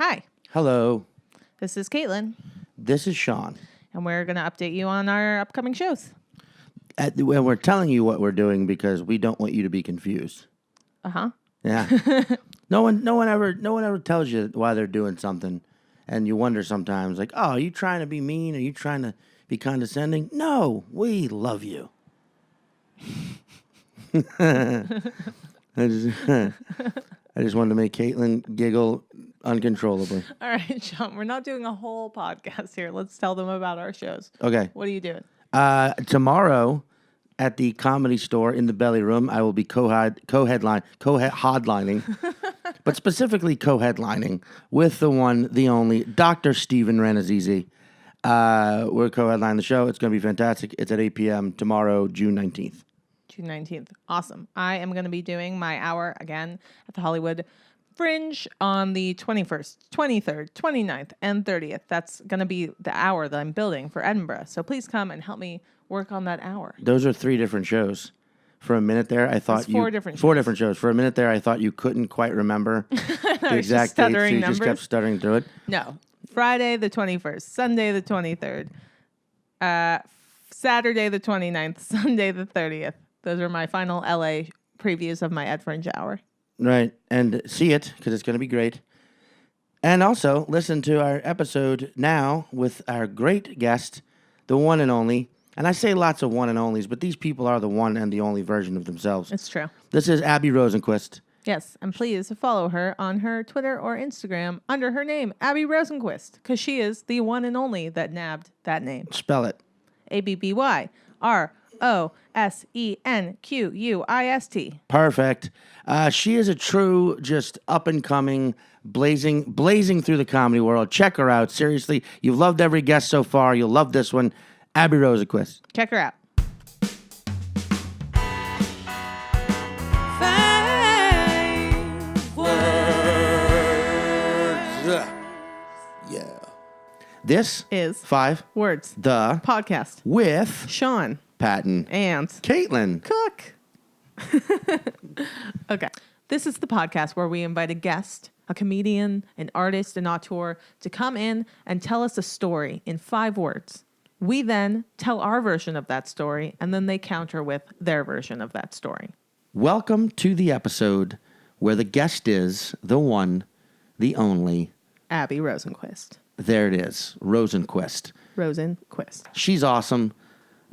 Hi, Hello. this is Caitlin, This is Sean. and we're going to update you on our upcoming shows. And we're telling you what we're doing because we don't want you to be confused. Uh-huh. Yeah. No one ever tells you why they're doing something, and you wonder sometimes, like, oh, are you trying to be mean? Are you trying to be condescending? No, we love you. I just wanted to make Caitlin giggle uncontrollably. All right, Sean, we're not doing a whole podcast here. Let's tell them about our shows. Okay. What are you doing? Tomorrow at the Comedy Store in the Belly Room, I will be co-headlining, but specifically co-headlining with the one, the only, Dr. Stephen Renazizi. We're co-headlining the show. It's going to be fantastic. It's at 8 p.m. tomorrow, June 19th. June 19th. Awesome. I am going to be doing my hour again at the Hollywood Fringe on the 21st, 23rd, 29th, and 30th. That's going to be the hour that I'm building for Edinburgh. So please come and help me work on that hour. Those are 3 different shows. For a minute there, I thought four different shows. For a minute there, I thought you couldn't quite remember the exact date, so you just kept stuttering through it. No. Friday the 21st, Sunday the 23rd, Saturday the 29th, Sunday the 30th. Those are my final LA previews of my Ed Fringe hour. Right. And see it, because it's going to be great. And also, listen to our episode now with our great guest, the one and only. And I say lots of one and onlys, but these people are the one and the only version of themselves. It's true. This is Abby Rosenquist. Yes, and please follow her on her Twitter or Instagram under her name, Abby Rosenquist, because she is the one and only that nabbed that name. Spell it. ABBYROSENQUIST. Perfect. She is a true, just up-and-coming, blazing through the comedy world. Check her out. Seriously, you've loved every guest so far. You'll love this one. Abby Rosenquist. Check her out. Yeah. This Is 5 Words the Podcast with Sean Patton and Caitlin Cook. Okay. This is the podcast where we invite a guest, a comedian, an artist, an auteur to come in and tell us a story in 5 words. We then tell our version of that story, and then they counter with their version of that story. Welcome to the episode where the guest is the one, the only. Abby Rosenquist. There it is, Rosenquist. Rosenquist. She's awesome,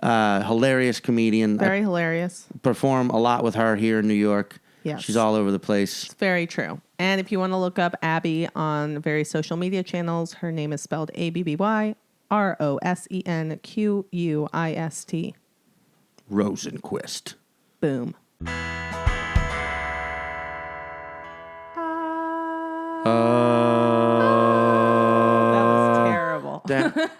hilarious comedian. Very hilarious. Perform a lot with her here in New York. Yes. She's all over the place. It's very true. And if you want to look up Abby on various social media channels, her name is spelled ABBYROSENQUIST. Rosenquist. Boom. That was terrible.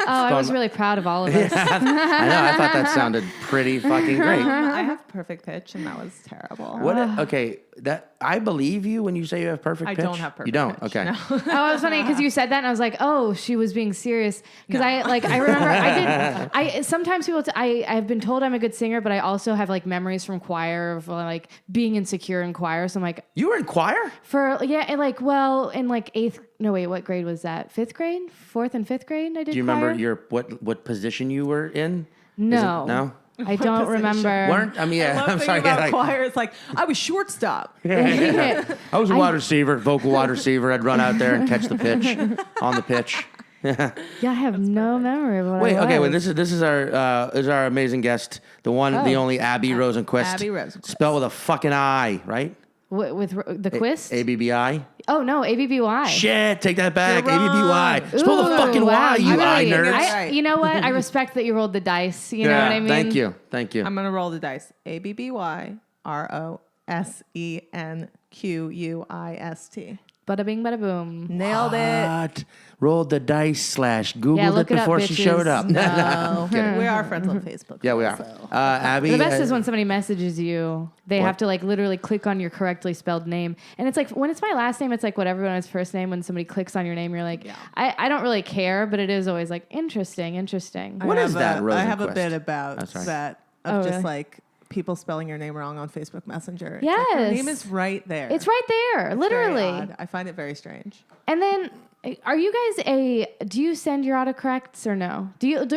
I was really proud of all of us. I know. I thought that sounded pretty fucking great. I have perfect pitch, and that was terrible. What? Okay, that I believe you when you say you have perfect pitch. I don't have perfect You don't. pitch, Okay. no. Oh, it was funny because you said that and I was like, oh, she was being serious. Because I remember sometimes people, I've been told I'm a good singer, but I also have like memories from choir of like being insecure in choir. So I'm like, You were in choir? in like what grade was that? 5th grade? 4th and 5th grade I did Do you choir? remember what position you were in? No. No. I don't remember. I'm sorry. About choir, it's like, I was shortstop. I was a wide receiver, vocal wide receiver. I'd run out there and catch the pitch on the pitch. Yeah, I have no memory of what This is our amazing guest, the one, the only Abby Rosenquist. Abby Rosenquist. Spelled with a fucking I, right? With the Quist? ABBI. Oh no, ABBY. Shit, take that back. You're wrong. ABBY. Spell the fucking wow. Y, you I nerds. Right. You know what? I respect that you rolled the dice. You know what I mean? Thank you. I'm going to roll the dice. ABBYROSENQUIST. Bada bing, bada boom. Nailed it. What? Rolled the dice / Googled look it it up, before she bitches. showed up. No. We are friends on Facebook. Yeah, we are. So. Abby. The best is when somebody messages you, they have to like literally click on your correctly spelled name. And it's like, when it's my last name, it's like whatever when it's first name. When somebody clicks on your name, you're like, I don't really care, but it is always like, interesting. What is that, I have a Rosenquist? bit about that. Really? Just like people spelling your name wrong on Facebook Messenger. It's Yes. like, your name is right there. It's right there, It's literally. very odd. I find it very strange. And then, are you guys do you send your autocorrects or no?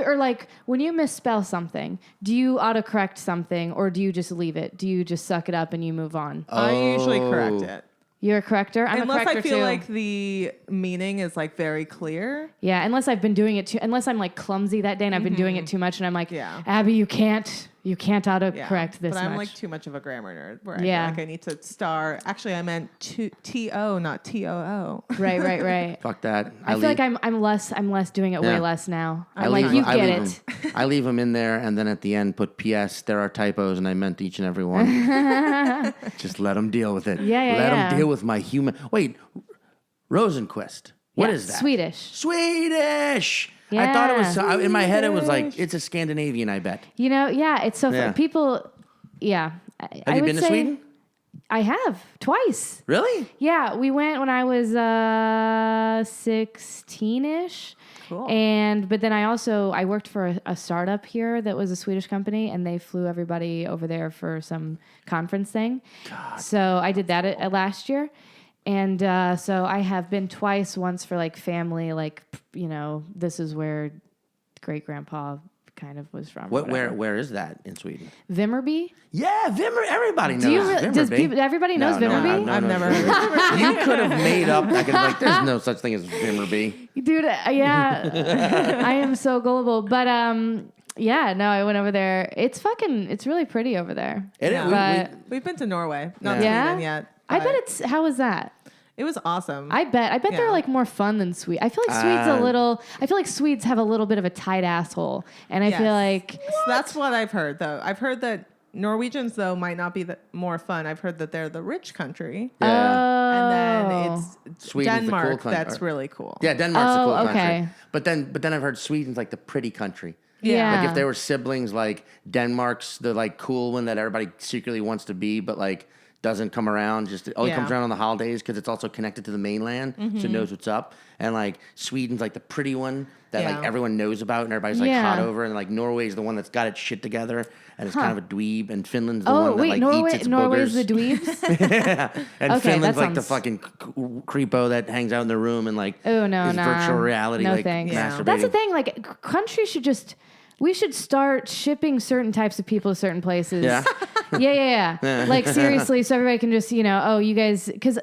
Or like when you misspell something, do you autocorrect something or do you just leave it? Do you just suck it up and you move on? I usually correct it. You're a corrector? I'm Unless a corrector I feel too. like the meaning is like very clear. Yeah, unless I've been doing it unless I'm like clumsy that day and I've been doing it too much and I'm like, Yeah. Abby, you can't autocorrect this But I'm much. like too much of a grammar nerd where Yeah. I feel like I need to star. Actually, I meant T-O, not T-O-O. Right. Fuck that. I feel like I'm less doing it way Yeah. less now. I I'm like, leave- you I get leave it. them- I leave them in there, and then at the end put P.S. There are typos, and I meant each and every one. Just let them deal with it. Yeah. Let them deal with my human. Wait, Rosenquist. What is that? Swedish. Swedish. I thought it was in my head. It was like it's a Scandinavian. I bet. You know, yeah, it's so Yeah. fun. People, yeah. Have you been to Sweden? I have twice. Really? Yeah, we went when I was 16-ish. Cool. But then I worked for a startup here that was a Swedish company, and they flew everybody over there for some conference thing. So I did that last year. And so I have been twice, once for like family, like, you know, this is where great grandpa kind of was from. Where is that in Sweden? Vimmerby? Yeah, Vimmerby. Everybody knows Do you Vimmerby. everybody knows Vimmerby? I've never heard of it. You could have made up. I could like. There's no such thing as Vimmerby. Dude, yeah. I am so gullible. But yeah, no, I went over there. It's really pretty over there. We've been to Norway. Not Yeah? Sweden yet. I but bet how was that? It was awesome. I bet they're like more fun than Swede. I feel like I feel like Swedes have a little bit of a tight asshole. And I Yes. feel like So that's what I've heard, though. I've heard that Norwegians, though, might not be more fun. I've heard that they're the rich country. Yeah. And then it's Sweden's the cool Denmark country. that's really cool. Yeah, Denmark's a cool okay. country. But then I've heard Sweden's like the pretty country. Yeah. Like if they were siblings, like Denmark's the like cool one that everybody secretly wants to be, but like doesn't come around. Just only comes around on the holidays because it's also connected to the mainland, so it knows what's up. And like Sweden's like the pretty one that like everyone knows about and everybody's like hot over. And like Norway's the one that's got its shit together and it's kind of a dweeb. And Finland's the one that like eats its Norway's boogers. the dweebs? And Okay, Finland's that like the sounds- fucking creepo that hangs out in the room and like Oh no, is no. virtual reality No like thanks. masturbating. That's the thing. Like countries should we should start shipping certain types of people to certain places. Yeah. Yeah. Like seriously, so everybody can just, you know, oh, you guys, because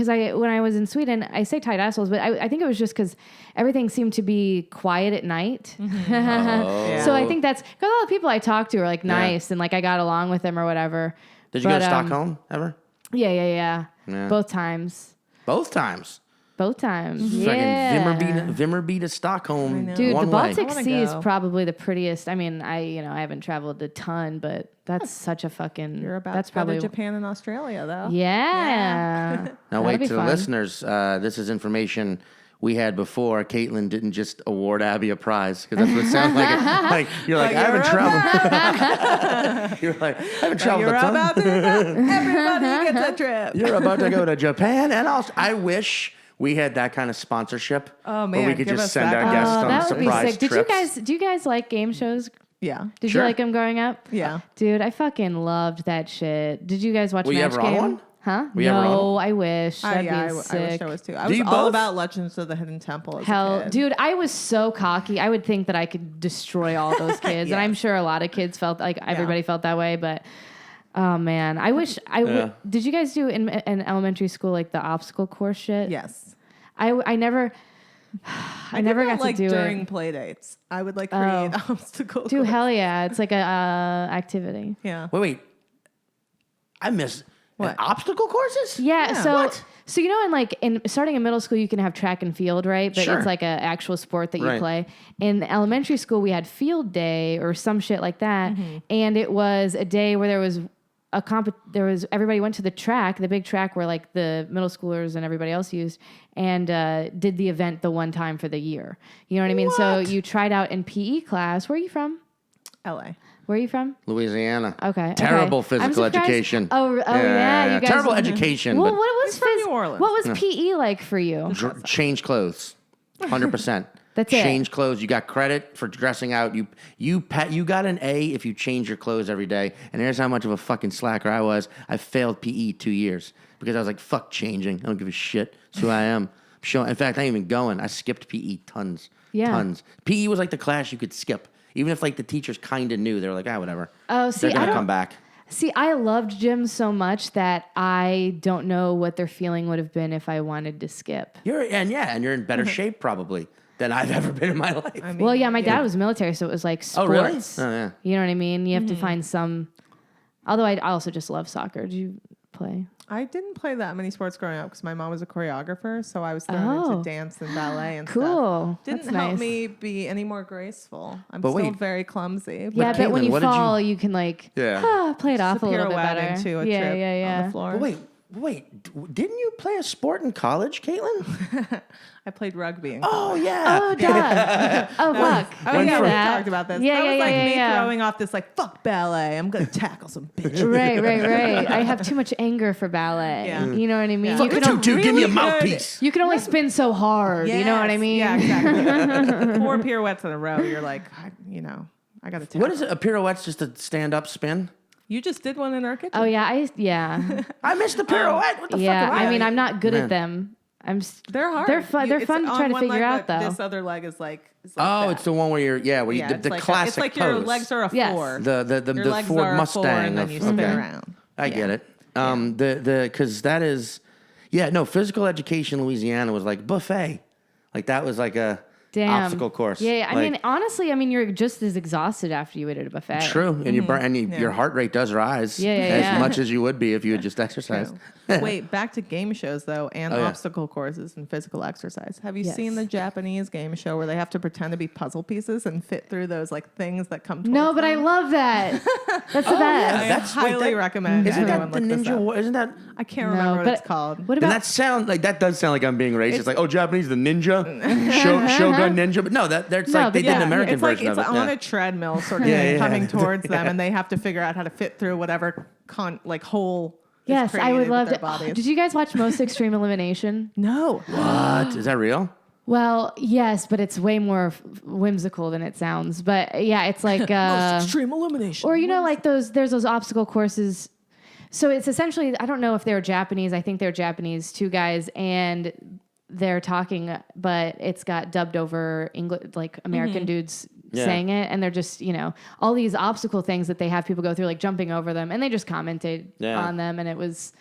when I was in Sweden, I say tight assholes, but I think it was just because everything seemed to be quiet at night. So I think that's because all the people I talked to are like nice and like I got along with them or whatever. Did you go to Stockholm ever? Yeah. Both times. Both times. Yeah. Fucking Vimmerby to Stockholm. Dude, one the way. Baltic wanna Sea is go. probably the prettiest. I mean, I haven't traveled a ton, but that's such a fucking. You're about that's to go probably to Japan and Australia, though. Yeah. Now That'll wait be to the fun. listeners. This is information we had before. Caitlin didn't just award Abby a prize because that's what it sounds like. Like you're like I haven't traveled. You're like I haven't traveled You're a ton. about to everybody gets a trip. You're about to go to Japan and also I wish we had that kind of sponsorship. Oh, where we man, could give just us send that our kind guests of- on that would be surprise sick. trips. Do you guys like game shows? Yeah. Did Sure. you like them growing up? Yeah. Dude, I fucking loved that shit. Did you guys watch Were you Match ever on Game? one? Huh? Were you ever on No, one? I wish. That'd be I wish sick. I was too. I Do was you all both? about Legends of the Hidden Temple as Hell, a kid. dude, I was so cocky. I would think that I could destroy all those kids, and I'm sure a lot of kids felt like everybody felt that way. But oh man, I wish I would. Did you guys do in elementary school like the obstacle course shit? Yes. I never. I never did that, got like, to do during it. play dates. I would like create obstacles. Dude, hell yeah! It's like a activity. Yeah. Wait. I miss What? obstacle courses? Yeah. Yeah. So, What? so you know, starting in middle school, you can have track and field, right? But Sure. it's like an actual sport that you Right. play. In elementary school, we had field day or some shit like that, and it was a day where there was everybody went to the track, the big track where like the middle schoolers and everybody else used, and did the event the one time for the year. You know what I mean? So you tried out in PE class. Where are you from? LA. Where are you from? Louisiana. Okay. Terrible okay. I'm physical surprised- education. Oh, yeah. You guys. Terrible education, Well, but what was He's from New Orleans. What was PE like for you? change clothes. 100%. That's it. change clothes. You got credit for dressing out. You got an A if you change your clothes every day. And here's how much of a fucking slacker I was. I failed PE 2 years because I was like, fuck changing. I don't give a shit. That's who I am. In fact, I ain't even going. I skipped PE tons. Yeah. Tons. PE was like the class you could skip. Even if like the teachers kind of knew. They were like, whatever. Oh, see, They're going to come back. See, I loved gym so much that I don't know what their feeling would have been if I wanted to skip. You're in better shape probably than I've ever been in my life. I mean, Well, yeah, my dad was military, so it was like sports. Oh, really? Oh, yeah. You know what I mean? You have to find some. Although I also just love soccer. Did you play? I didn't play that many sports growing up because my mom was a choreographer, so I was thrown into dance and ballet and stuff. Cool. Didn't That's help nice. me be any more graceful. I'm But still wait. very clumsy. Yeah, but when Caitlin, you what did fall, you can like play it off Just a little bit pirouette better. into a yeah, trip yeah. on the floor. But wait, didn't you play a sport in college, Caitlin? I played rugby. In Oh, yeah. Oh, duh. Oh, fuck. Oh, I yeah, know we that. talked about this. Yeah, that yeah, was like yeah, me yeah. throwing off this like, fuck ballet. I'm going to tackle some bitch. Right. I have too much anger for ballet. Yeah. You know what I mean? Yeah. You Fuck can, you, only, dude. Give me a really mouthpiece. you can only spin so hard. You know what I Yes. mean? Yeah, exactly. 4 pirouettes in a row. You're like, I got to tackle. What is it? A pirouette's just a stand-up spin? You just did one in our kitchen. Oh, yeah. I missed the pirouette. What the Yeah. fuck am I mean, I'm not good Man. at them. They're hard. They're fun. They're It's fun to on try to one figure leg, out, but though. This other leg is like Oh, that. it's the one where you're, Yeah, the it's like classic it's like pose. your legs are a Yes. 4. The Your the legs Ford are a 4 Mustang. and then you spin around. I get it. Because that is, physical education in Louisiana was like buffet. Like that was like a obstacle course. Yeah. I Like, mean, honestly, you're just as exhausted after you ate at a buffet. true, and you burn, and your heart rate does rise as much as you would be if you had just exercised. Wait, back to game shows though, and Oh, yeah. obstacle courses and physical exercise. Have you Yes. seen the Japanese game show where they have to pretend to be puzzle pieces and fit through those like things that come? No, towards but I them? love that. That's the Oh, yeah, best. I that's- wait, highly that- recommend Isn't everyone that the look this ninja? up. Isn't that? I can't No, remember what but it's called. What Then about that does sound like I'm being racist. Like, oh, Japanese, the ninja, Shogun ninja. But no, that's No, like they but did an yeah, American it's like version it's of it. on Yeah. a treadmill sort of Yeah, thing yeah. coming towards them, and they have to figure out how to fit through whatever hole. is Yes, I would created with love their to. bodies. Did you guys watch Most Extreme Elimination? No. What is that real? Well, yes, but it's way more whimsical than it sounds. But yeah, it's like Extreme elimination. or like there's those obstacle courses. So it's essentially, I don't know if they're Japanese. I think they're Japanese, 2 guys, and they're talking, but it's got dubbed over English, like American dudes saying it, and they're just all these obstacle things that they have people go through, like jumping over them, and they just commented on them, and it was.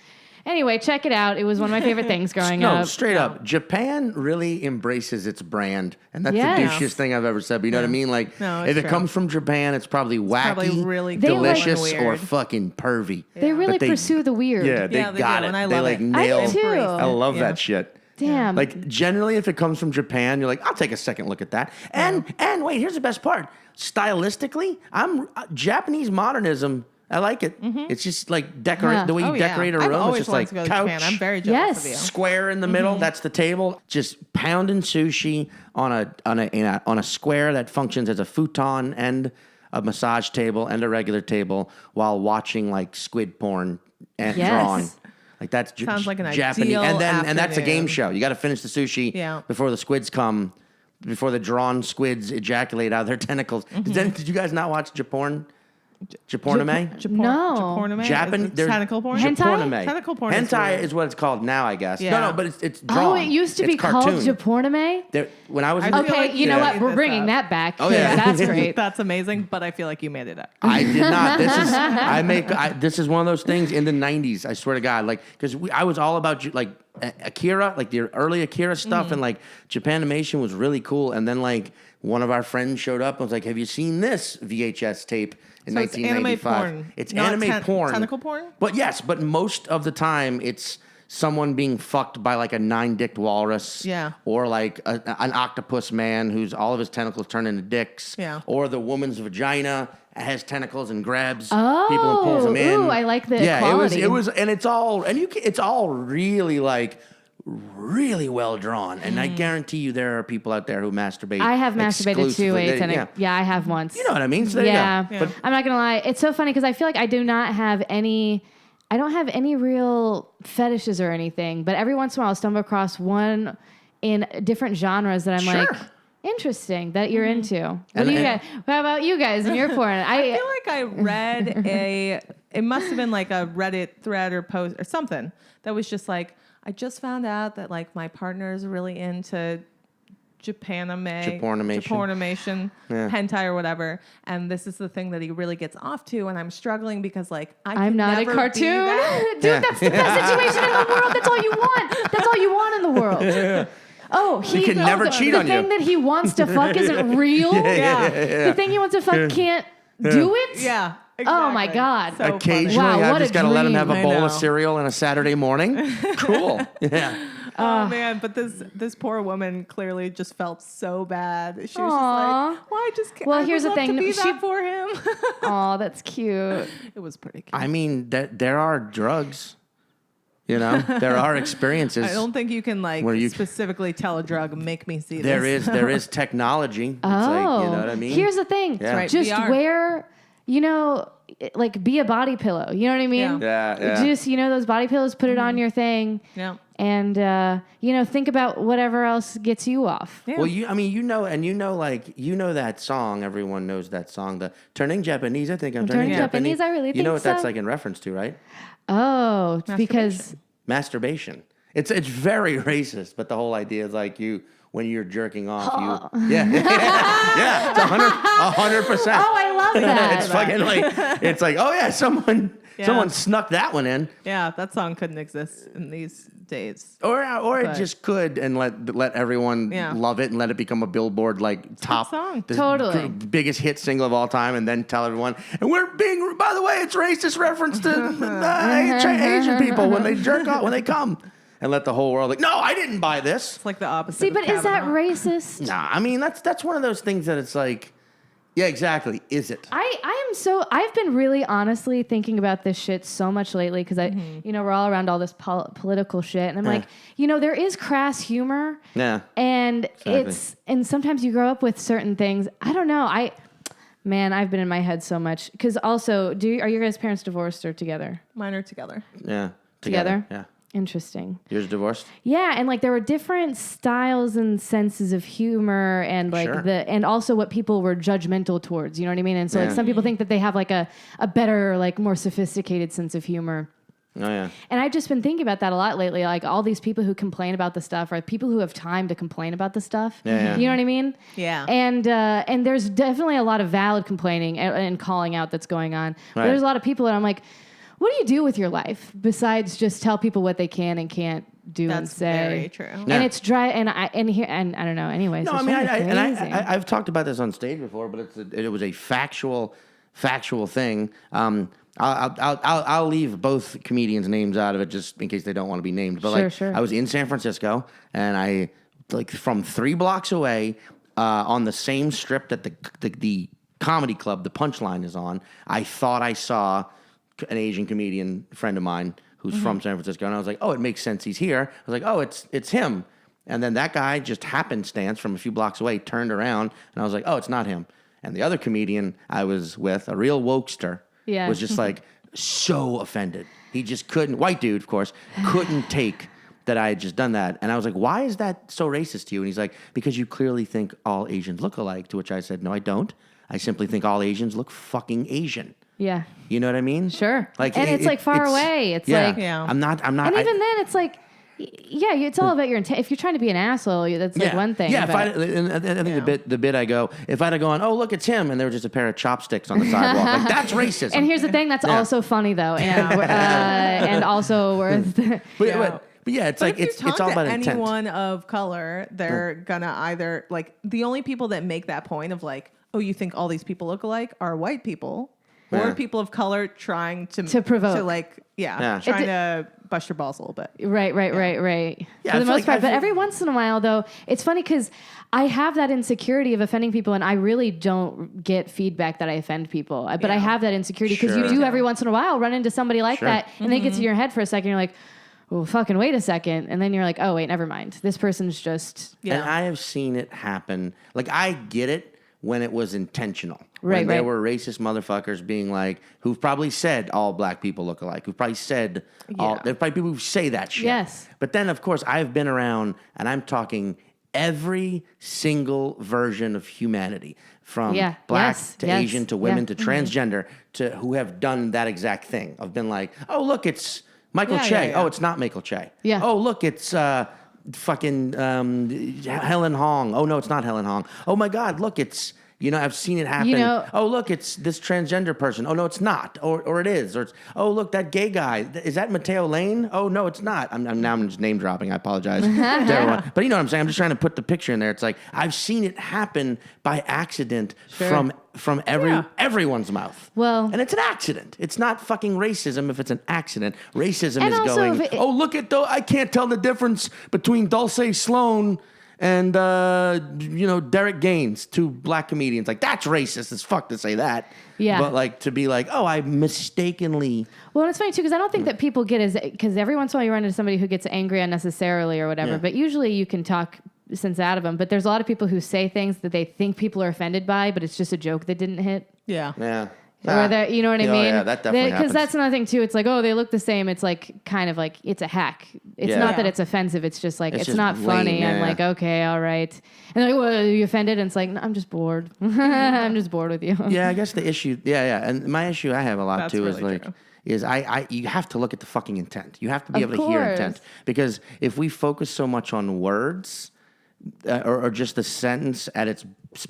Anyway, check it out. It was one of my favorite things growing No, up. straight up. Japan really embraces its brand. And that's Yes. the douchiest thing I've ever said. But you know what I mean? Like, No, it's if it true. comes from Japan, it's probably wacky, probably really They cool and delicious, weird. or fucking pervy. They really But they- pursue the weird. Yeah, they Yeah, they got do, it. and I They love like it. nail. I do too. I love Yeah. that shit. Damn. Like generally, if it comes from Japan, you're like, I'll take a second look at that. And wait, here's the best part. Stylistically, Japanese modernism. I like it. It's just like decorate the way you decorate a room. I've It's always just wanted like to go to couch, Japan. I'm very jealous Yes. of you. square in the middle. That's the table. Just pounding sushi on a square that functions as a futon and a massage table and a regular table while watching like squid porn and Yes. drawing. Like that's Sounds like an Japanese, ideal and that's a game afternoon. show. You got to finish the sushi before the squids come, before the drawn squids ejaculate out of their tentacles. Did you guys not watch Japorn? Japornaime? No. Japornaime? Japan, Is it tentacle porn? Hentai? Japornaime. Tentacle porn is Hentai weird. is what it's called now, I guess. Yeah. No, but it's drawn. Oh, it used to be It's called cartoon. Japornaime? When I was I in feel Okay, like you know you what? made We're this bringing up. that back. Oh, yeah. That's great. That's amazing, but I feel like you made it up. I did not. This is one of those things in the 90s. I swear to God, like, because I was all about like Akira, like the early Akira stuff, and like Japanimation was really cool. And then like one of our friends showed up and was like, "Have you seen this VHS tape in So it's anime 1995?" porn, It's not anime porn, tentacle porn? But yes, but most of the time it's someone being fucked by like a 9-dicked walrus, or like an octopus man who's all of his tentacles turn into dicks, or the woman's vagina has tentacles and grabs people and pulls them in. Ooh, I like the yeah, quality. it was, and it's all really like really well drawn. And I guarantee you, there are people out there who masturbate. I have masturbated to exclusively. a yeah, I have once. You know what I mean? So there yeah. you go. But I'm not gonna lie. It's so funny because I feel like I don't have any real fetishes or anything. But every once in a while, I'll stumble across one in different genres that I'm like, Interesting that you're into. What And- do you and- guys? How about you guys and your porn? I feel like I read it must have been like a Reddit thread or post or something that was just like, I just found out that like my partner is really into japornimation, hentai or whatever, and this is the thing that he really gets off to, and I'm struggling because like I'm not a never be cartoon. that. Dude, that's the best situation in the world. That's all you want. That's all you want in the world. Oh, He can never cheat on you. The thing that he wants to fuck isn't real. The thing he wants to fuck can't do it. Yeah. Oh my Exactly. God. So funny. Occasionally, Wow, I've what just a got to let him have dream. a I bowl know. of cereal on a Saturday morning. Cool. Yeah. Oh man, but this poor woman clearly just felt so bad. She was just Aw. like, "Well, I just can't." Well, I here's would the love thing, to be she- that for him. Oh, that's cute. It was pretty cute. I mean, there are drugs. You know, there are experiences. I don't think you can like Where you- specifically tell a drug, make me see There this. is technology. It's Oh, like, you know what I mean? Here's the thing. Yeah. right, Just VR. wear, like be a body pillow. You know what I mean? Yeah. Just, those body pillows, put it on your thing. Yeah. And, think about whatever else gets you off. Yeah. Well, that song. Everyone knows that song. The Turning Japanese. I think I'm turning turning Japanese, I really You know think what that's so. like in reference to, right? Oh, because Masturbation. It's very racist, but the whole idea is like when you're jerking off, yeah, it's 100%. oh, I love that. It's fucking like it's like, oh yeah, someone snuck that one in, Yeah, that song couldn't exist in these days. or it But- just could, and let everyone Yeah. love it and let it become a Billboard like top song. the Totally. biggest hit single of all time, and then tell everyone. And we're being, by the way, it's racist reference to Asian people when they jerk off when they come, and let the whole world like, no, I didn't buy this. It's like the opposite. See, of but is that Kavanaugh. racist? Nah, I mean that's one of those things that it's like, yeah, exactly. Is it? I've been really honestly thinking about this shit so much lately because we're all around all this political shit. And I'm like, there is crass humor. Yeah. And Exactly. and sometimes you grow up with certain things. I don't know. I've been in my head so much. Because also, are your guys' parents divorced or together? Mine are together. Yeah. Together? Yeah. Interesting. Yours divorced? Yeah, and like there were different styles and senses of humor and like Sure. and also what people were judgmental towards, you know what I mean? And so like Yeah. some people think that they have like a better, like more sophisticated sense of humor. Oh yeah. And I've just been thinking about that a lot lately. Like all these people who complain about the stuff are people who have time to complain about the stuff. Yeah. You know what I mean? Yeah. And there's definitely a lot of valid complaining and calling out that's going on. But Right. there's a lot of people that I'm like, what do you do with your life besides just tell people what they can and can't do and That's say? very true. Yeah. And it's dry. And I don't know. Anyways, No, it's I mean, really crazy. I've talked about this on stage before, but it was a factual thing. I'll leave both comedians' names out of it just in case they don't want to be named. But Sure. I was in San Francisco, and I from 3 blocks away on the same strip that the comedy club, the Punchline, is on. I thought I saw an Asian comedian friend of mine who's from San Francisco, and I was like, oh, it makes sense he's here. I was like, oh, it's him. And then that guy just happenstance from a few blocks away turned around, and I was like, oh, it's not him. And the other comedian I was with, a real wokester, Yeah. was just like so offended. He just couldn't, white dude, of course, couldn't take that I had just done that. And I was like, why is that so racist to you? And he's like, because you clearly think all Asians look alike, to which I said, no, I don't. I simply think all Asians look fucking Asian. yeah. You know what I mean? Sure. Like, and it's like far away. It's like, Yeah. I'm not. and even then, it's like, yeah, it's all about your intent. If you're trying to be an asshole, that's like one thing. Yeah, but- and I think the bit I go, if I'd have gone, oh look, it's him, and there was just a pair of chopsticks on the sidewalk, like that's racism. And here's the thing that's also funny though, and also worth. but yeah, it's But like if you it's talk all to about intent. anyone of color, they're gonna either like the only people that make that point of like, oh, you think all these people look alike are white people, or Yeah. people of color trying to provoke. to like Yeah. trying to bust your balls a little bit. Right. Yeah, For I the feel most like- part. I But feel- every once in a while, though, it's funny because I have that insecurity of offending people, and I really don't get feedback that I offend people. But I Yeah. have that insecurity because Sure. you do every once in a while run into somebody like Sure. that, and they get to your head for a second. You're like, well, fucking wait a second. And then you're like, oh, wait, never mind. This person's just... Yeah. And I have seen it happen. Like I get it when it was intentional. Right, When there right. were racist motherfuckers being like, who've probably said all black people look alike. Who've probably said all. Yeah. There's probably people who say that shit. Yes. But then, of course, I've been around, and I'm talking every single version of humanity, from Yeah. black Yes. to Yes. Asian to women Yeah. to transgender, to who have done that exact thing of been like, oh, look, it's Michael Yeah, Che. yeah, yeah. Oh, it's not Michael Che. Yeah. Oh, look, it's fucking Helen Hong. Oh, no, it's not Helen Hong. Oh, my God, look, it's, I've seen it happen. Oh, look, it's this transgender person. Oh, no, it's not. Or it is. Or it's, oh, look, that gay guy. Is that Mateo Lane? Oh, no, it's not. I'm just name dropping. I apologize to everyone. But you know what I'm saying? I'm just trying to put the picture in there. It's like, I've seen it happen by accident from everyone's mouth. Well- and it's an accident. It's not fucking racism if it's an accident. Racism And is also going, if it- oh, look at I can't tell the difference between Dulce Sloan and Derek Gaines, two black comedians. Like, that's racist as fuck to say that. Yeah. But like to be like, oh, I mistakenly. Well, and it's funny too because I don't think that people get because every once in a while you run into somebody who gets angry unnecessarily or whatever. Yeah. But usually you can talk sense out of them. But there's a lot of people who say things that they think people are offended by, but it's just a joke that didn't hit. Yeah. Yeah. Or that, you know what I mean? Yeah, that definitely happens. Because that's another thing too. It's like, oh, they look the same. It's like kind of like it's a hack. It's Yeah. not Yeah. that it's offensive. It's just like it's just not lame, funny. yeah, I'm yeah. like, okay, all right. And they're like, well, are you offended? And it's like, no, I'm just bored. I'm just bored with you. Yeah, I guess the issue. Yeah. And my issue I have a lot That's too is really like. true. Is you have to look at the fucking intent. You have to be Of able to hear course. intent, because if we focus so much on words or just the sentence at its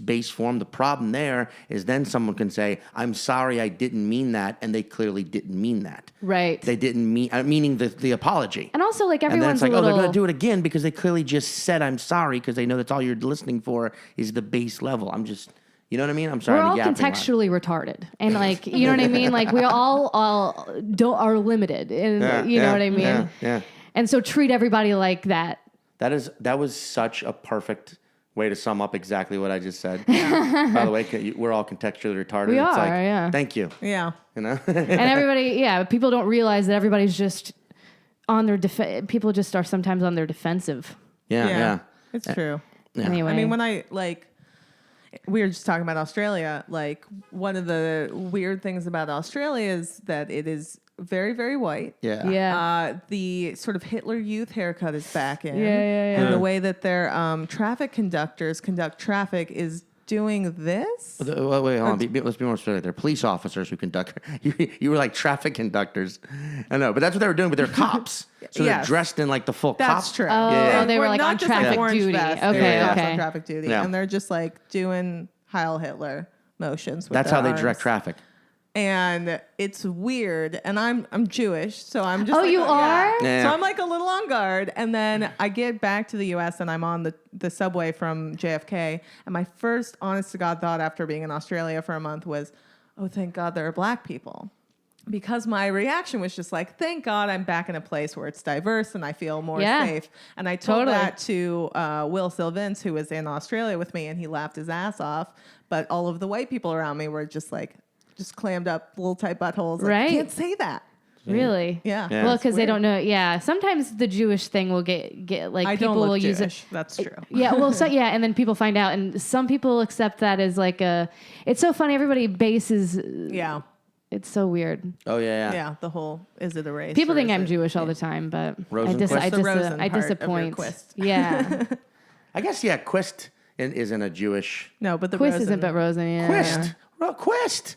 base form, the problem there is then someone can say, "I'm sorry, I didn't mean that," and they clearly didn't mean that. Right. They didn't mean meaning the apology. And also, like And then everyone's it's like, a oh, they're little. going to do it again because they clearly just said, "I'm sorry," because they know that's all you're listening for is the base level. I'm just. You know what I mean? I'm sorry. We're I'm all yapping a lot. contextually retarded, and like you know what I mean. Like we all are limited, and you know what I mean. Yeah. And so treat everybody like that. That was such a perfect way to sum up exactly what I just said. By the way, we're all contextually retarded. We it's are, like, yeah. Thank you. Yeah. You know? And everybody, people don't realize that everybody's just on their people just are sometimes on their defensive. Yeah. It's true. Yeah. Anyway, I mean, when we were just talking about Australia, like one of the weird things about Australia is that it is very, very white. Yeah. yeah, The sort of Hitler Youth haircut is back in. Yeah. And the way that their traffic conductors conduct traffic is doing this. Well, wait, hold on. Let's be more specific. They're police officers who conduct. You were like traffic conductors. I know, but that's what they were doing. But they're cops, so they're Yes. dressed in like the full That's cop. true. Oh, Yeah. they were like not on just like traffic orange duty. vests, Okay, they're just okay. on traffic duty, Yeah. and they're just like doing Heil Hitler motions. With That's their how they arms. direct traffic. And it's weird. And I'm Jewish, so I'm just. Oh, like, you are? Yeah. So I'm like a little on guard, and then I get back to the U.S. and I'm on the subway from JFK, and my first honest to God thought after being in Australia for a month was, "Oh, thank God there are black people." Because my reaction was just like, thank God I'm back in a place where it's diverse and I feel more safe. And I told Totally. that to Will Sylvans, who was in Australia with me, and he laughed his ass off. But all of the white people around me were just clammed up, little tight buttholes. Like, Right. can't say that. Really? Yeah. Yeah. Well, It's because they weird. don't know. Yeah. Sometimes the Jewish thing will get like I people don't look will use it. Jewish. That's true. Yeah, well, and then people find out, and some people accept that as like it's so funny. Everybody bases, Yeah. it's so weird. Oh yeah. Yeah. The whole, is it a race? People or think is I'm it- Jewish all the time, but Rosenquist? I, The Rosen I part of your disappoint. quist. Yeah, I guess Quist isn't a Jewish. No, but the Quist Rosen. isn't, but Rosen. Yeah, Quist. Well, Quist.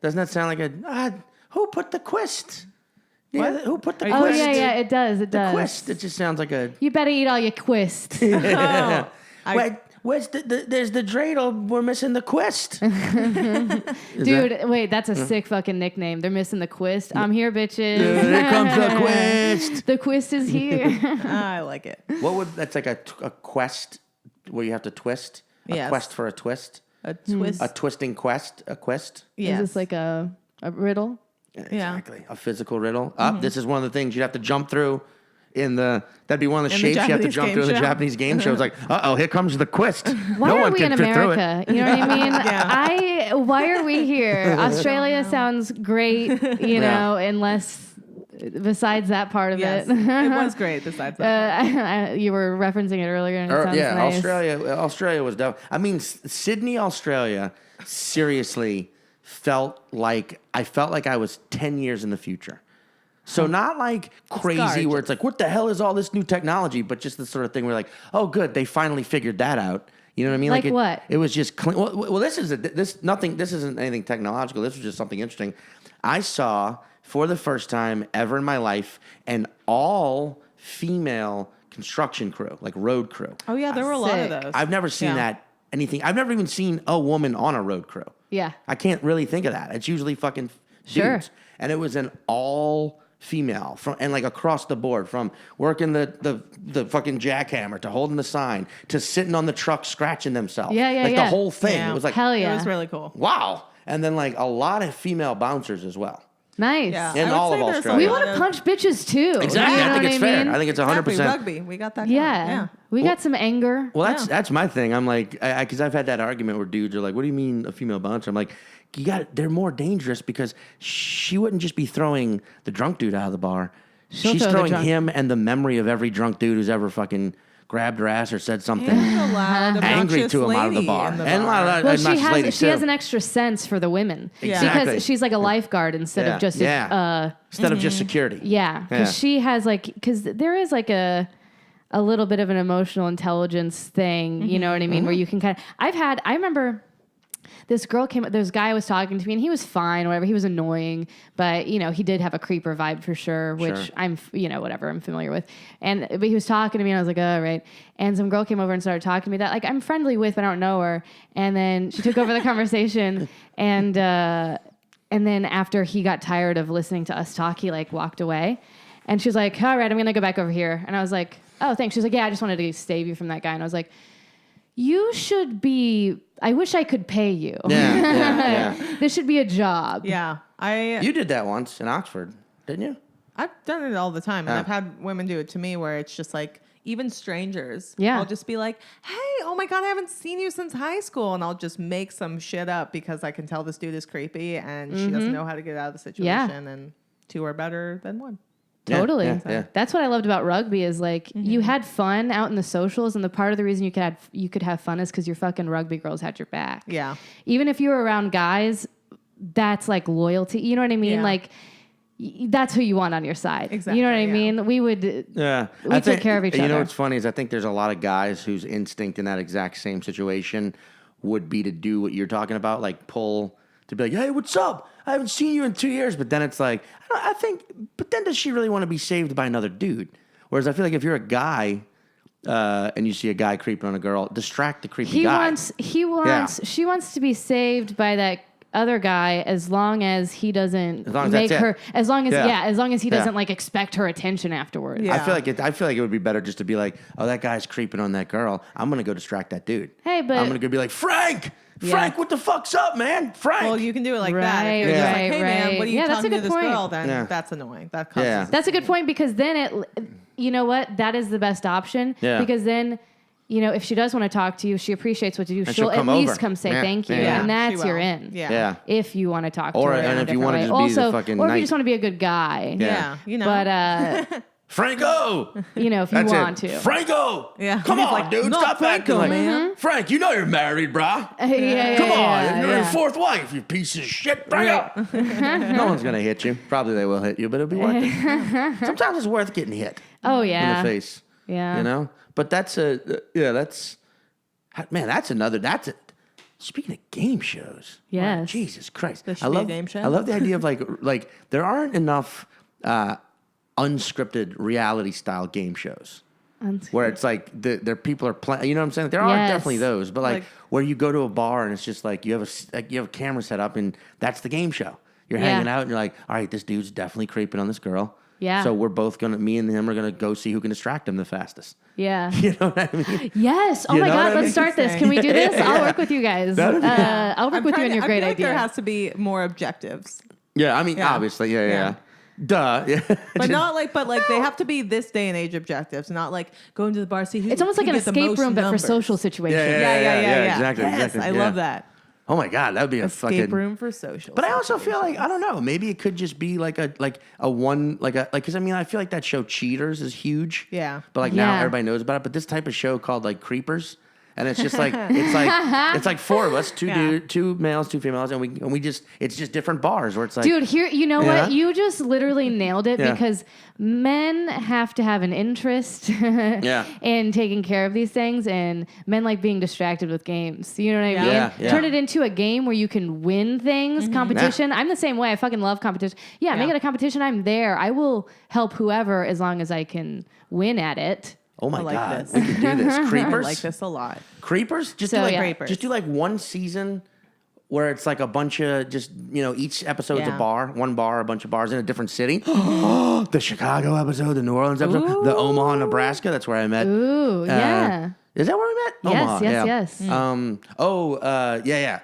Doesn't that sound like who put the Quist? Yeah, What? who put the Are you Oh Quist? yeah, it does. It The does. Quist. It just sounds like a. You better eat all your Quist. Oh, Where's there's the dreidel. We're missing the Quist. Dude, wait, that's a sick fucking nickname. They're missing the Quist. I'm here, bitches. Here comes the Quist. The Quist is here. I like it. What would that's like a quest where you have to twist? A Yes. quest for a twist? A twist. A twisting quest? A quest? Yes. Is this like a riddle? Yeah. Exactly. A physical riddle. This is one of the things you'd have to jump through that'd be one of the In the shapes you have to Japanese jump game through in the show. Japanese game show. It's like, here comes the quest. Why no are one we can in fit through it. America? You know what I mean? Yeah. Why are we here? Australia sounds great, you know, unless besides that part of Yes. it. It was great besides that. You were referencing it earlier, and it sounds Yeah, nice. Australia was dope. I mean, Sydney, Australia, seriously I felt like I was 10 years in the future. So not like crazy where it's like, what the hell is all this new technology? But just the sort of thing where like, oh, good, they finally figured that out. You know what I mean? Like it, what? It was just clean. Well, this isn't anything technological. This was just something interesting. I saw for the first time ever in my life an all female construction crew, like road crew. Oh yeah, there were a lot of Sick. those. I've never seen that anything. I've never even seen a woman on a road crew. Yeah. I can't really think of that. It's usually fucking Sure. dudes. And it was an all female and like across the board, from working the fucking jackhammer to holding the sign to sitting on the truck scratching themselves. Yeah, like the whole thing. Yeah. It was like, Hell yeah. It was really cool. wow. And then like a lot of female bouncers as well. Nice. Yeah. In I would all say of there's a Australia. We lot want to of- punch bitches too. Exactly. You know I think what it's fair. mean? I think it's Exactly, 100%. rugby. We got that. Yeah. We got some anger. Well, that's my thing. I'm like, because I've had that argument where dudes are like, "What do you mean a female bouncer?" I'm like, they're more dangerous because she wouldn't just be throwing the drunk dude out of the bar. She'll She's throw the throwing drunk- him and the memory of every drunk dude who's ever fucking grabbed her ass or said something And a loud, angry to him out of the lady bar. in the And a lot of Well, obnoxious ladies she too. has an extra sense for the women. Yeah. Exactly. Because she's like a lifeguard instead of just instead of just security. yeah, because she has because there is like a little bit of an emotional intelligence thing, you know what I mean, where you can I remember this guy was talking to me and he was fine, whatever, he was annoying, but he did have a creeper vibe for sure, which Sure. I'm whatever, I'm familiar with. But he was talking to me and I was like, oh, right. And some girl came over and started talking to me that like I'm friendly with, but I don't know her. And then she took over the conversation and then after he got tired of listening to us talk, he like walked away. And she was like, all right, I'm going to go back over here. And I was like, oh, thanks. She was like, yeah, I just wanted to save you from that guy. And I was like, I wish I could pay you. Yeah. This should be a job. Yeah. You did that once in Oxford, didn't you? I've done it all the time. And Yeah. I've had women do it to me where it's just like, even strangers. Yeah. I'll just be like, hey, oh my God, I haven't seen you since high school. And I'll just make some shit up because I can tell this dude is creepy and she doesn't know how to get out of the situation. Yeah. And two are better than one. Totally. Yeah. That's what I loved about rugby is like you had fun out in the socials, and the part of the reason you could have fun is because your fucking rugby girls had your back. Yeah. Even if you were around guys, that's like loyalty. You know what I mean? Yeah. Like that's who you want on your side. Exactly, You know what I yeah. mean? We would. Yeah. We took care of each You know other. what's funny is I think there's a lot of guys whose instinct in that exact same situation would be to do what you're talking about, like pull to be like, hey, what's up? I haven't seen you in 2 years. But then it's like, but then does she really want to be saved by another dude? Whereas I feel like if you're a guy and you see a guy creeping on a girl, distract the creepy guy. She wants to be saved by that other guy as long as he doesn't As long as make that's it. her, as long as he doesn't Yeah. like expect her attention afterwards. Yeah. I feel like it would be better just to be like, oh, that guy's creeping on that girl. I'm gonna go distract that dude. Hey, but- I'm gonna go be like, Frank, Yeah. what the fuck's up, man? Frank. Well, you can do it like that. Right, If you're just like, right, hey, man, right. what are you Yeah, that's talking a to good this point. girl? Then Yeah. that's annoying. That causes Yeah. That's a good point because then you know what? That is the best option. Yeah. Because then, if she does want to talk to you, she appreciates what you do. And She'll she'll at come least over. come say Yeah. thank you, Yeah. and that's She you're will. in. Yeah. If you want to talk to Or- her, in and a if you different wanna way. just be the also, fucking or if nice- you just want to be a good guy. Yeah. You know. But Franco. if you That's want it. to, Franco. Yeah. Come He's on, like, dude. "Not Stop acting Franco, like man." Frank, you know you're married, brah. yeah, Come on. yeah, You're yeah. your fourth wife, you piece of shit. Franco. No one's going to hit you. Probably they will hit you, but it'll be worth it. Sometimes it's worth getting hit Oh in yeah, the face. yeah. You know? But that's that's it. Speaking of game shows. Yes. Wow, Jesus Christ. There should be a game show. I love the idea of like there aren't enough unscripted reality style game shows. Where it's like their people are playing, you know what I'm saying? There are Yes. definitely those, but like Like- where you go to a bar and it's just like you have a camera set up and that's the game show. You're Yeah. hanging out and you're like, all right, this dude's definitely creeping on this girl. Yeah. So me and him are gonna go see who can distract him the fastest. Yeah. You know what I mean? Yes. Oh You my know what God. I Let's mean? start this. Can we do this? Yeah. I'll work with you guys. That'd be- I'll work with you on your great I feel like idea. there has to be more objectives. Yeah, I mean, Yeah. obviously, yeah. Yeah. Duh. Yeah. But they have to be this day and age objectives, not like going to the bar, see who It's almost like can an get the escape most room, but for numbers. social situations. Yeah, exactly, Yes, exactly, I yeah. love that. Oh my God, that would be a Escape fucking room for social. But I also feel like I don't know. Maybe it could just be because I mean I feel like that show Cheaters is huge. Yeah. But like now Yeah. everybody knows about it. But this type of show called like Creepers, And it's just like it's like four of us, two males, two females, and we just it's just different bars where it's like, dude, here, you know Yeah. what? You just literally nailed it Yeah. because men have to have an interest in taking care of these things, and men like being distracted with games. You know what I mean? Yeah. Turn it into a game where you can win things, competition. I'm the same way. I fucking love competition. Yeah, make it a competition. I'm there. I will help whoever as long as I can win at it. oh my I like god, this. we could do this. I Creepers, like this a lot. creepers. Just So, do like yeah. Creepers. just do like one season where it's like a bunch of just each episode's a bar, one bar, a bunch of bars in a different city. The Chicago episode, the New Orleans episode, the Omaha, Nebraska. That's where I met. Ooh, yeah. Is that where we met? Omaha, Yes. yeah.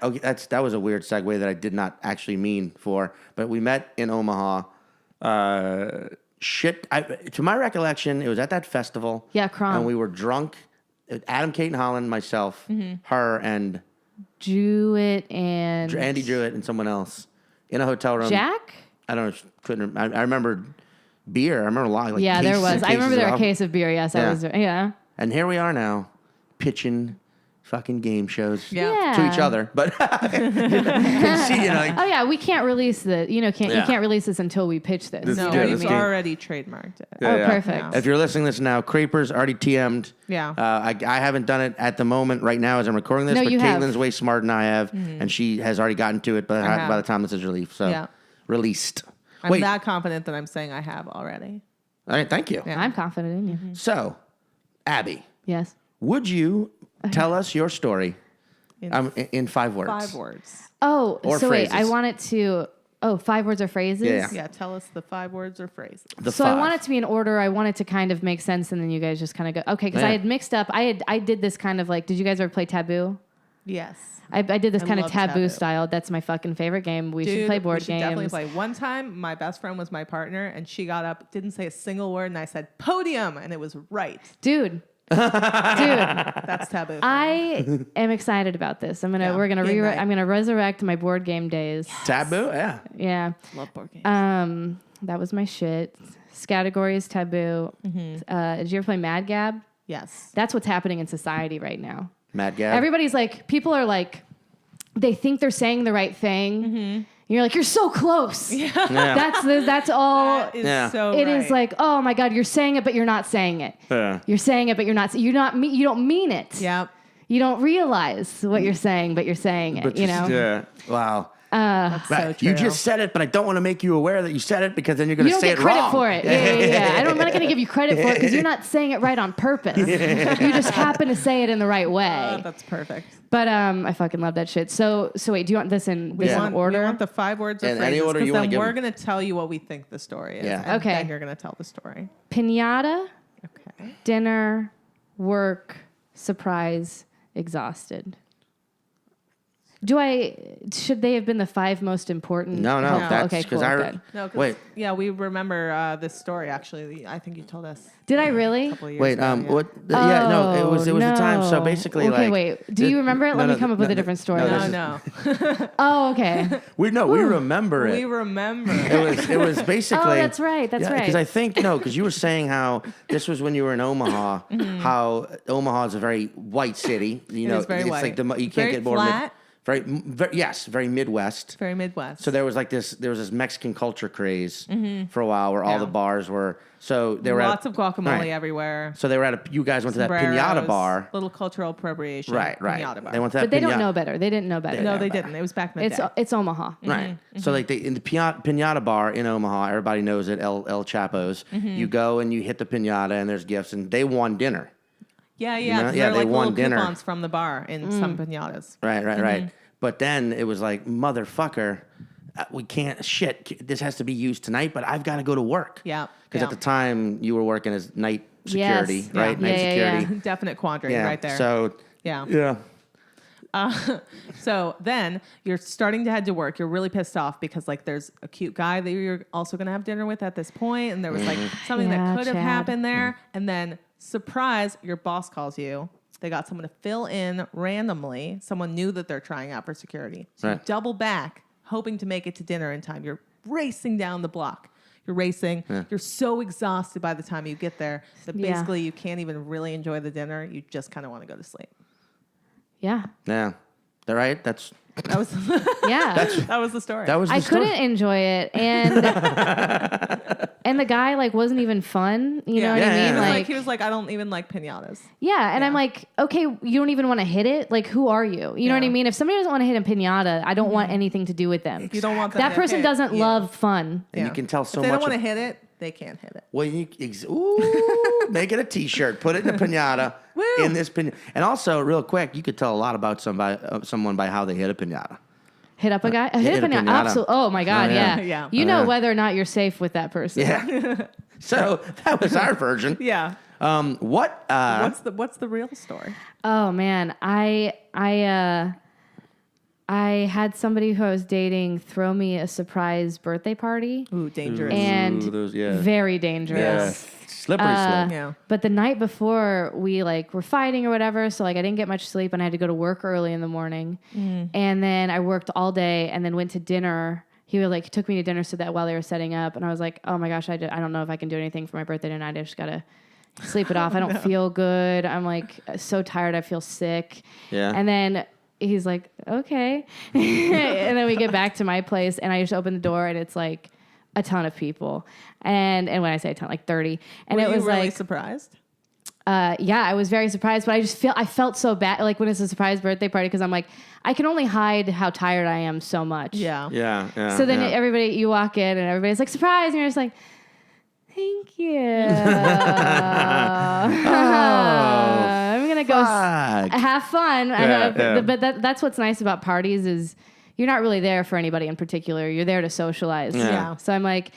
Okay, that was a weird segue that I did not actually mean for, but we met in Omaha. To my recollection, it was at that festival. Yeah, Crom. And we were drunk. Adam, Kate, and Holland, myself, her, and Jewett and Andy Jewett, and someone else in a hotel room. Jack? I don't know. I remember beer. I remember a lot. Like Yeah, there cases and was. I remember cases there of were a case of beer. Yes, I Yeah. was. Yeah. And here we are now, pitching fucking game shows Yeah. to each other. But you can see, like, Oh yeah, we can't release the. You can't release this until we pitch this. No, You know what I we've mean? already trademarked it. Oh, Yeah. perfect. if you're listening to this now, Creepers already TM'd. Yeah. I haven't done it at the moment right now as I'm recording this, No, but you have. Caitlin's way smarter than I have, and she has already gotten to it by have. the time this is released. So Yeah. released. I'm Wait, that confident that I'm saying I have already. all right, thank you. Yeah. I'm confident in you. So, Abby, Yes. would you tell us your story in 5 words? 5 words. Oh, Or so wait, I phrases. want it to. Oh, 5 words or phrases. Yeah. Yeah, tell us the 5 words or phrases. The So 5. I want it to be in order. I want it to kind of make sense, and then you guys just kind of go, okay, because I Yeah. had mixed up. I did this kind of like. Did you guys ever play Taboo? Yes. I did this I kind of love taboo Taboo. style. That's my fucking favorite game. We should Dude, play board we should definitely games. play. One time, my best friend was my partner, and she got up, didn't say a single word, and I said podium, and it was right. Dude, That's taboo. I am excited about this. I'm Yeah, game night. I'm gonna resurrect my board game days. Taboo? Yeah. Yeah. love board games. That was my shit. Category is taboo. Did you ever play Mad Gab? Yes. That's what's happening in society right now. Mad Gab. Everybody's like, people are like, they think they're saying the right thing. You're like, you're so close. Yeah. That's all. That is Yeah. so It is right. like, oh my God, you're saying it, but you're not saying it. Yeah. You're saying it, but you don't mean it. Yep. You don't realize what you're saying, but you're saying it. But you just, know. yeah. Wow. That's so Right. true. You just said it, but I don't want to make you aware that you said it because then you're going You to don't say get it credit wrong. for it. Yeah. I'm not going to give you credit for it because you're not saying it right on purpose. You just happen to say it in the right way. That's perfect. But I fucking love that shit. So wait, do you want this in order? We want the 5 words or In phrases. any order 'cause you then wanna give we're them. going to tell you what we think the story is. Yeah. And Okay. then you're going to tell the story. Pinata, Okay. dinner, work, surprise, exhausted. Should they have been the 5 most important? No. No. That's Okay, because cool, good. No, 'cause- Wait. Yeah, we remember this story, actually. I think you told us Did I really? a couple of years Wait, ago. Yeah. what? Yeah, no, it was the time. So no. basically, Okay, like, wait. Do you remember it? Let me come up with a different story. this No, is- no. Oh, okay. we remember it. We remember. It was basically. Oh, that's right. That's right. Because I think because you were saying how this was when you were in Omaha. How Omaha is a very white city. You know, is very it's white. like you can't Very get more flat. very very Midwest. Very Midwest. So there was this Mexican culture craze for a while where all Yeah. the bars were. So they were Lots of guacamole right. everywhere. So they were you guys went to that Sombreros, pinata bar. Little cultural appropriation. Right. Pinata bar. They went to that But they pinata. don't know better. They didn't know better. No, Yeah, they better. didn't. It was back in the day. It's Omaha. Right. So like in the pinata bar in Omaha, everybody knows it, El Chapo's. You go and you hit the pinata and there's gifts and they won dinner. Yeah, know? yeah. 'Cause Yeah, they're they like won little dinner. coupons from the bar in some pinatas. Right. But then it was like, motherfucker, we can't, this has to be used tonight, but I've got to go to work. Yeah. Because yeah. at the time you were working as night security, Yes. right? Yeah. Night Yeah. security. Definite quandary right there. So, yeah. yeah. So then you're starting to head to work. You're really pissed off because like there's a cute guy that you're also going to have dinner with at this point, and there was like something Yeah, that could have Chad. happened there. And then surprise, your boss calls you. They got someone to fill in randomly. Someone new that they're trying out for security. So you Right. double back, hoping to make it to dinner in time. You're racing down the block. You're racing. You're so exhausted by the time you get there that Yeah. basically you can't even really enjoy the dinner. You just kind of want to go to sleep. Yeah. Yeah. All right. That That was Yeah. that was the story. was the I story. couldn't enjoy it, and and the guy like wasn't even fun. You know what I mean? Yeah. He was like, I don't even like pinatas. Yeah, and I'm like, okay, you don't even want to hit it? Like, who are you? You know what I Yeah. mean? If somebody doesn't want to hit a pinata, I don't want anything to do with them. You don't want them that to person hit. doesn't Yeah. love fun. And you can tell so if they much. don't want to hit it, they can't hit it. Well, make it a T-shirt. Put it in a pinata. Woo. In this pinata. And also, real quick, you could tell a lot about someone by how they hit a pinata. Hit up a guy? Hit Hit a a pinata. pinata. Absolutely. Oh my God, Oh, yeah. yeah. Yeah. You know Yeah. whether or not you're safe with that person. Yeah. So that was our version. Yeah. What? What's the real story? Oh man, I had somebody who I was dating throw me a surprise birthday party. Ooh, dangerous. And those, yeah. very dangerous. Slippery slope. Yeah. But the night before we like were fighting or whatever, so like I didn't get much sleep and I had to go to work early in the morning. And then I worked all day and then went to dinner. He took me to dinner so that while they were setting up, and I was like, oh my gosh, I don't know if I can do anything for my birthday tonight. I just gotta sleep it off. I don't feel good. I'm like so tired. I feel sick. Yeah. And then he's like, okay. And then we get back to my place and I just open the door and it's like a ton of people. And when I say a ton, like 30. And Were it was you really like, surprised? yeah, I was very surprised, but I felt so bad. Like when it's a surprise birthday party, cause I'm like, I can only hide how tired I am so much. Yeah. Yeah. So then you walk in and everybody's like, surprise. And you're just like, thank you. I'm going to go have fun. I know, Yeah. but that's what's nice about parties is you're not really there for anybody in particular. You're there to socialize. Yeah. So I'm like,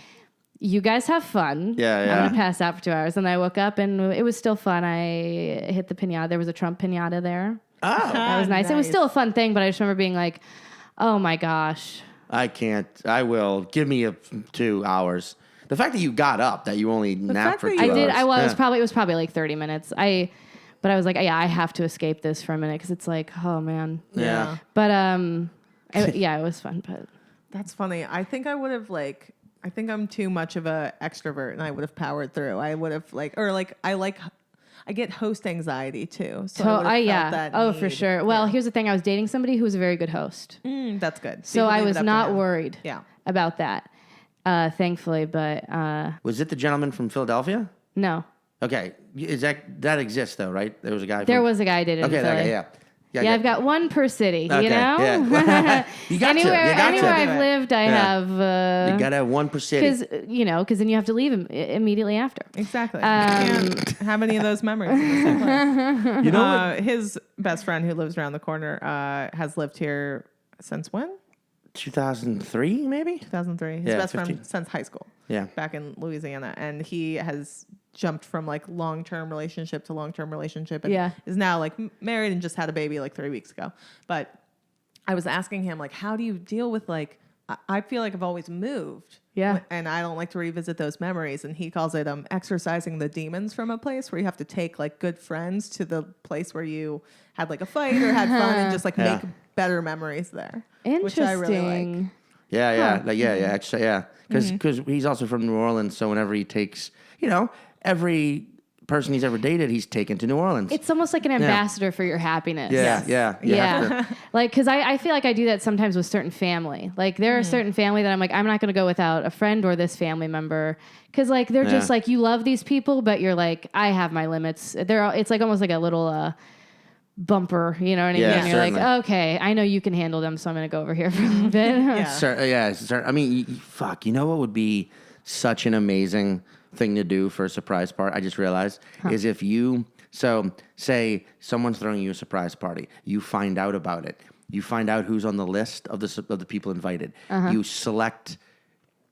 you guys have fun. Yeah. I'm going to pass out for 2 hours. And I woke up and it was still fun. I hit the pinata. There was a Trump pinata there. Oh. That was nice. It was still a fun thing, but I just remember being like, oh my gosh. I can't. I will. Give me 2 hours. The fact that you got up, that you only napped for 2 fact that hours. you- I did. It was probably like 30 minutes. But I was like, yeah, I have to escape this for a minute because it's like, oh man. Yeah. But it was fun. But That's funny. I think I would have I think I'm too much of a extrovert and I would have powered through. I would have I get host anxiety too. So I would have felt that oh for need. sure. Well, here's the thing. I was dating somebody who was a very good host, That's good. so you I leave it was up to not him. worried. Yeah. About that. Thankfully, but Was it the gentleman from Philadelphia? no. Okay. Is that exists though, right? There was a guy. There was a guy I dated. Okay. in That Philly. guy, yeah. Yeah, I've got one per city, Okay, you know? yeah. You got anywhere to. You got anywhere to. I've lived, I Yeah. have... You got to have one per city. Because then you have to leave immediately after. Exactly. You can't have any of those memories in the same place. You know his best friend who lives around the corner has lived here since when? 2003, maybe? 2003. His Yeah, best 15. friend since high school. Yeah. Back in Louisiana. And he has jumped from long-term relationship to long-term relationship and is now married and just had a baby 3 weeks ago. But I was asking him how do you deal with I feel like I've always moved. Yeah. And I don't like to revisit those memories. And he calls it exercising the demons from a place where you have to take good friends to the place where you had a fight or had fun and just make better memories there. Interesting. Which I really like. Yeah. Actually, yeah. Because he's also from New Orleans, so whenever he takes, every person he's ever dated, he's taken to New Orleans. It's almost like an ambassador for your happiness. Yeah. You have to- Because I feel like I do that sometimes with certain family. There are certain family that I'm I'm not going to go without a friend or this family member. Because they're just you love these people, but you're I have my limits. It's almost like a little bumper, you know what I mean? Yeah, And you're certainly. okay, I know you can handle them, so I'm going to go over here for a little bit. I mean, fuck, you know what would be such an amazing thing to do for a surprise party? I just realized is if you, say someone's throwing you a surprise party, you find out about it. You find out who's on the list of the people invited. You select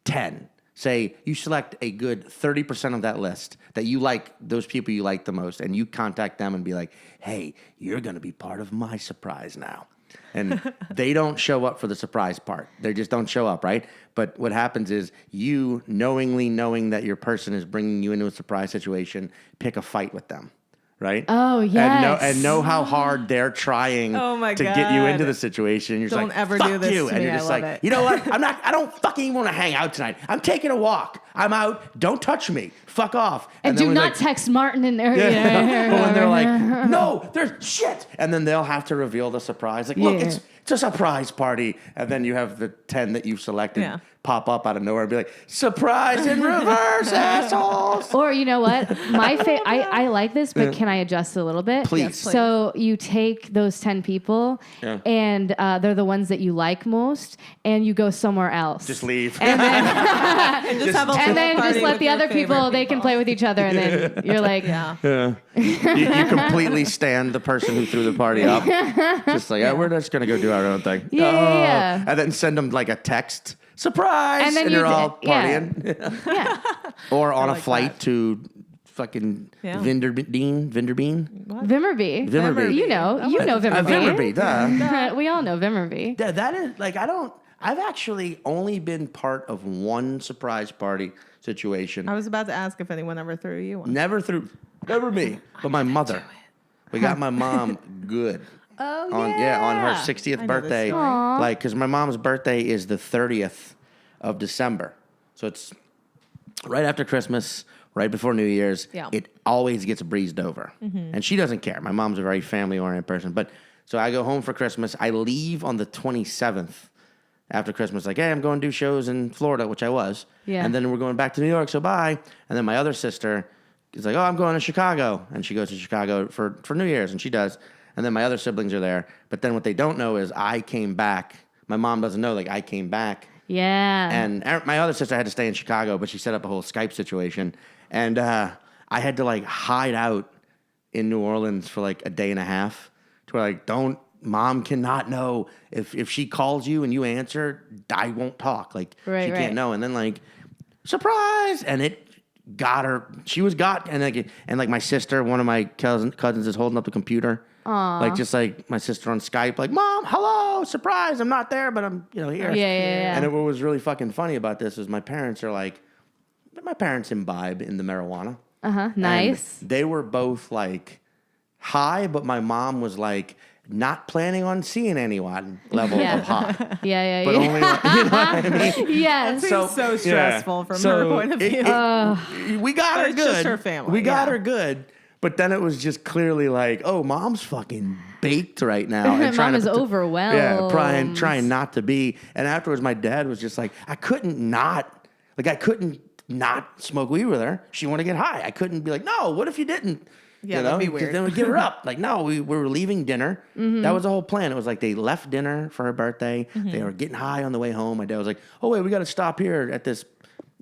10. Say you select a good 30% of that list that you like, those people you like the most, and you contact them and be like, hey, you're going to be part of my surprise now. And they don't show up for the surprise part. They just don't show up, right? But what happens is you knowing that your person is bringing you into a surprise situation, pick a fight with them, right? Oh, yes. And know how hard they're trying Oh, my to get you into God. the situation. You're just Don't like, ever fuck do this you. to And me. you're I just love like, it. you know what? I don't fucking want to hang out tonight. I'm taking a walk. I'm out. Don't touch me. Fuck off. And then do we're not like, text Martin and or, but when they're like, no, there's shit. And then they'll have to reveal the surprise. Like, look, it's a surprise party. And then you have the 10 that you've selected pop up out of nowhere and be like, surprise in reverse, assholes. Or you know what? I like this, but can I adjust a little bit? Please. Yes, please. So you take those 10 people, and they're the ones that you like most, and you go somewhere else. Just leave. And then, Just have a and little then party just let with the your other favorite people, they can play with each other, and then you're like, You completely stand the person who threw the party up. Just like, we're just going to go do our own thing. Yeah. And then send them like a text. Surprise! And then you're you all partying. yeah. Or on a like flight that. to fucking Yeah. Vinderbean. Vimmerby. Vimmerby. You know Vimmerby. Vimmerby, duh. We all know Vimmerby. Yeah, that is, like, I've actually only been part of one surprise party situation. I was about to ask if anyone ever threw you one. Never me, but my mother. We got my mom good. Oh, on her 60th I know this birthday. story. Like, because my mom's birthday is the 30th of December. So it's right after Christmas, right before New Year's. Yeah. It always gets breezed over. And she doesn't care. My mom's a very family-oriented person. But so I go home for Christmas. I leave on the 27th after Christmas. Like, hey, I'm going to do shows in Florida, which I was. Yeah. And then we're going back to New York, so bye. And then my other sister is like, oh, I'm going to Chicago. And she goes to Chicago for New Year's, and she does. And then my other siblings are there. But then what they don't know is I came back. My mom doesn't know, like, I came back. Yeah. And my other sister had to stay in Chicago, but she set up a whole Skype situation. And I had to, like, hide out in New Orleans for, like, a day and a half. To where, like, Mom cannot know. If she calls you and you answer, I won't talk. Like, she can't know. And then, like, surprise! And it got her. She was got. And like, my sister, one of my cousins is holding up the computer. Aww. Like, just like my sister on Skype, like, Mom, hello, surprise, I'm not there, but I'm, here. Yeah. And what was really fucking funny about this is my parents imbibe in the marijuana. Nice. And they were both like high, but my mom was like not planning on seeing anyone level of high. Yeah. But only, like, you know what I mean? Yes. Seems so stressful from her point of view. We got But her it's good. just her family, We got yeah. her good. But then it was just clearly like, oh, Mom's fucking baked right now. And Mom is overwhelmed. Yeah, trying not to be. And afterwards, my dad was just like, I couldn't not smoke weed with her. She wanted to get high. I couldn't be like, no, what if you didn't? Yeah, that'd be weird. Then we give her up. Like, no, we were leaving dinner. That was the whole plan. It was like they left dinner for her birthday. They were getting high on the way home. My dad was like, oh, wait, we got to stop here at this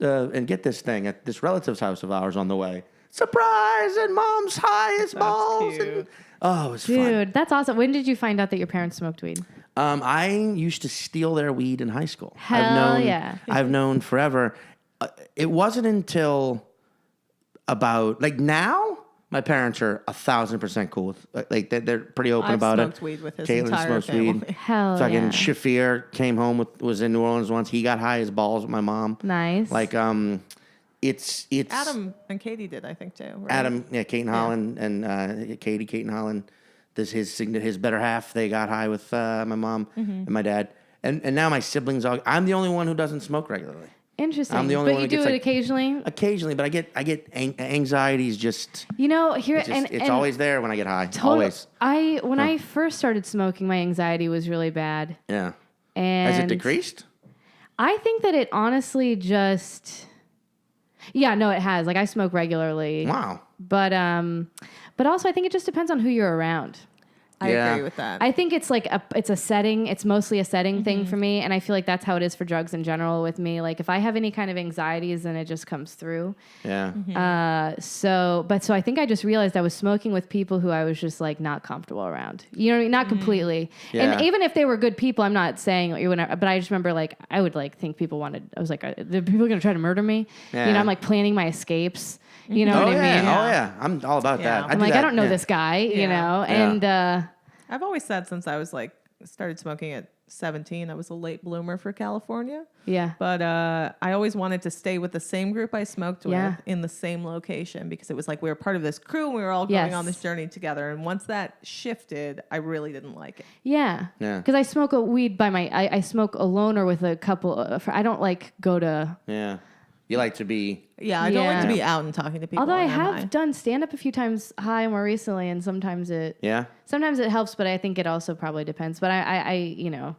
and get this thing at this relative's house of ours on the way. Surprise! And Mom's high as balls. cute. And, it was fun. Dude, that's awesome. When did you find out that your parents smoked weed? I used to steal their weed in high school. Yeah. I've known forever. It wasn't until about, like, now, my parents are 1,000% cool with, like, they're pretty open I've about smoked it. weed with his Caitlin entire smokes family. weed. Hell Fucking yeah. Shafir came home was in New Orleans once. He got high as balls with my mom. Nice. Like, it's Adam and Katie did, I think, too. Right? Adam, Kate and Holland, and Kate and Holland. This his better half. They got high with my mom and my dad, and now my siblings. I'm the only one who doesn't smoke regularly. Interesting. I'm the only but one you who do gets, it like, occasionally. Occasionally, but I get anxieties. Just Here it's always there when I get high. Always. When I first started smoking, my anxiety was really bad. Yeah. And Has it decreased? I think that it honestly just. Yeah, no, it has. Like, I smoke regularly. Wow. But also I think it just depends on who you're around. I Yeah. agree with that. I think it's like it's a setting. It's mostly a setting thing for me, and I feel like that's how it is for drugs in general with me. Like, if I have any kind of anxieties, then it just comes through. Yeah. So I think I just realized I was smoking with people who I was just like not comfortable around. You know what I mean? Not completely. Yeah. And even if they were good people, I'm not saying you would. But I just remember like I would like think people wanted. I was like, are the people going to try to murder me? Yeah. You know, I'm like planning my escapes. You know Oh what yeah. I mean? Oh yeah. I'm all about Yeah. that. I'm like, I don't know this guy. You Yeah. know, and. I've always said since I was like started smoking at 17. I was a late bloomer for California. Yeah. But I always wanted to stay with the same group I smoked Yeah. with in the same location because it was like we were part of this crew and we were all going on this journey together. And once that shifted, I really didn't like it. Yeah. Yeah. Because I smoke a weed by I smoke alone or with a couple. I don't like go to. Yeah. You like to be. Yeah, I don't like to be out and talking to people. Although I when I'm high. have done stand up a few times high more recently, and sometimes it helps, but I think it also probably depends. But I you know,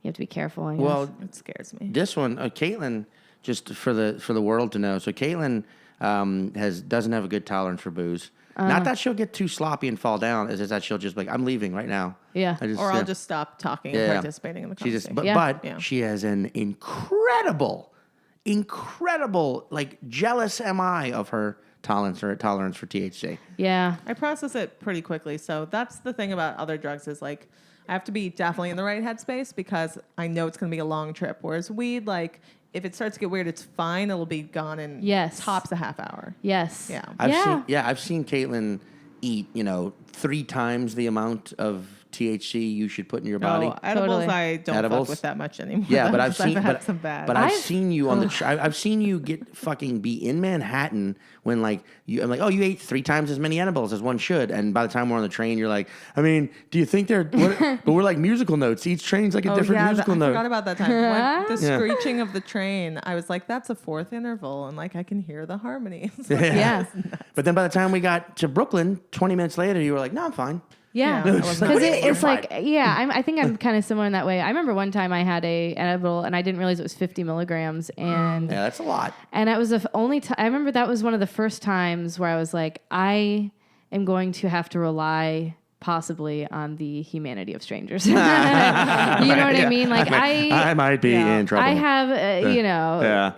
you have to be careful. I guess. Well, it scares me. This one, Caitlin, just for the world to know. So Caitlin doesn't have a good tolerance for booze. Not that she'll get too sloppy and fall down. It's just that she'll just be like, I'm leaving right now. Yeah. I'll just stop talking and participating in the conversation. But she has an incredible, like jealous MI of her tolerance for THC. Yeah. I process it pretty quickly. So that's the thing about other drugs is like I have to be definitely in the right headspace because I know it's going to be a long trip. Whereas weed, like if it starts to get weird, it's fine. It'll be gone in tops a half hour. Yes. Yeah. I've seen Caitlin eat, 3 times the amount of THC you should put in your body. No, edibles I don't fuck with that much anymore. Yeah, but I've seen some bad. But I've seen you on I've seen you get fucking be in Manhattan when like I'm like, oh, you ate 3 times as many edibles as one should, and by the time we're on the train, you're like, I mean, do you think they're? But we're like musical notes. Each train's like a different musical note. I forgot about that time. When the screeching of the train, I was like, that's a 4th interval, and like I can hear the harmonies. Yeah. But then by the time we got to Brooklyn, 20 minutes later, you were like, no, I'm fine. Yeah, because it's like, I think I'm kind of similar in that way. I remember one time I had an edible and I didn't realize it was 50 milligrams, and that's a lot. And that was the only time I remember. That was one of the first times where I was like, I am going to have to rely possibly on the humanity of strangers. You know what I mean? Like I might be in trouble. I have, Yeah.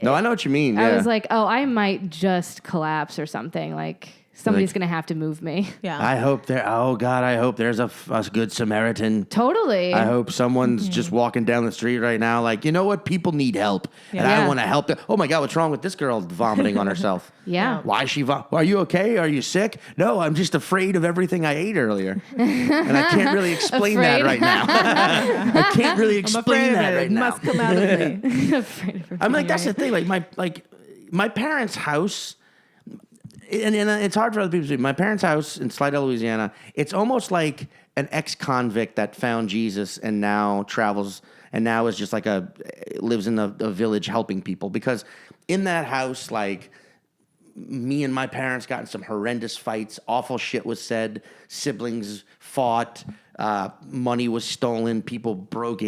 No, I know what you mean. I was like, oh, I might just collapse or something. Like. Somebody's going to have to move me. Yeah. I hope there's a good Samaritan. Totally. I hope someone's just walking down the street right now like, you know what? People need help. And I want to help them. Oh my God, what's wrong with this girl vomiting on herself? Yeah. Why is she Are you okay? Are you sick? No, I'm just afraid of everything I ate earlier. And I can't really explain that right now. I can't really explain that right now. It must come out of me. Afraid of I'm like, that's the thing. Like my parents' house. And it's hard for other people to see. My parents' house in Slidell, Louisiana, it's almost like an ex-convict that found Jesus and now travels and now is just like lives in a village helping people. Because in that house, like, me and my parents got in some horrendous fights. Awful shit was said. Siblings fought. Money was stolen. People broke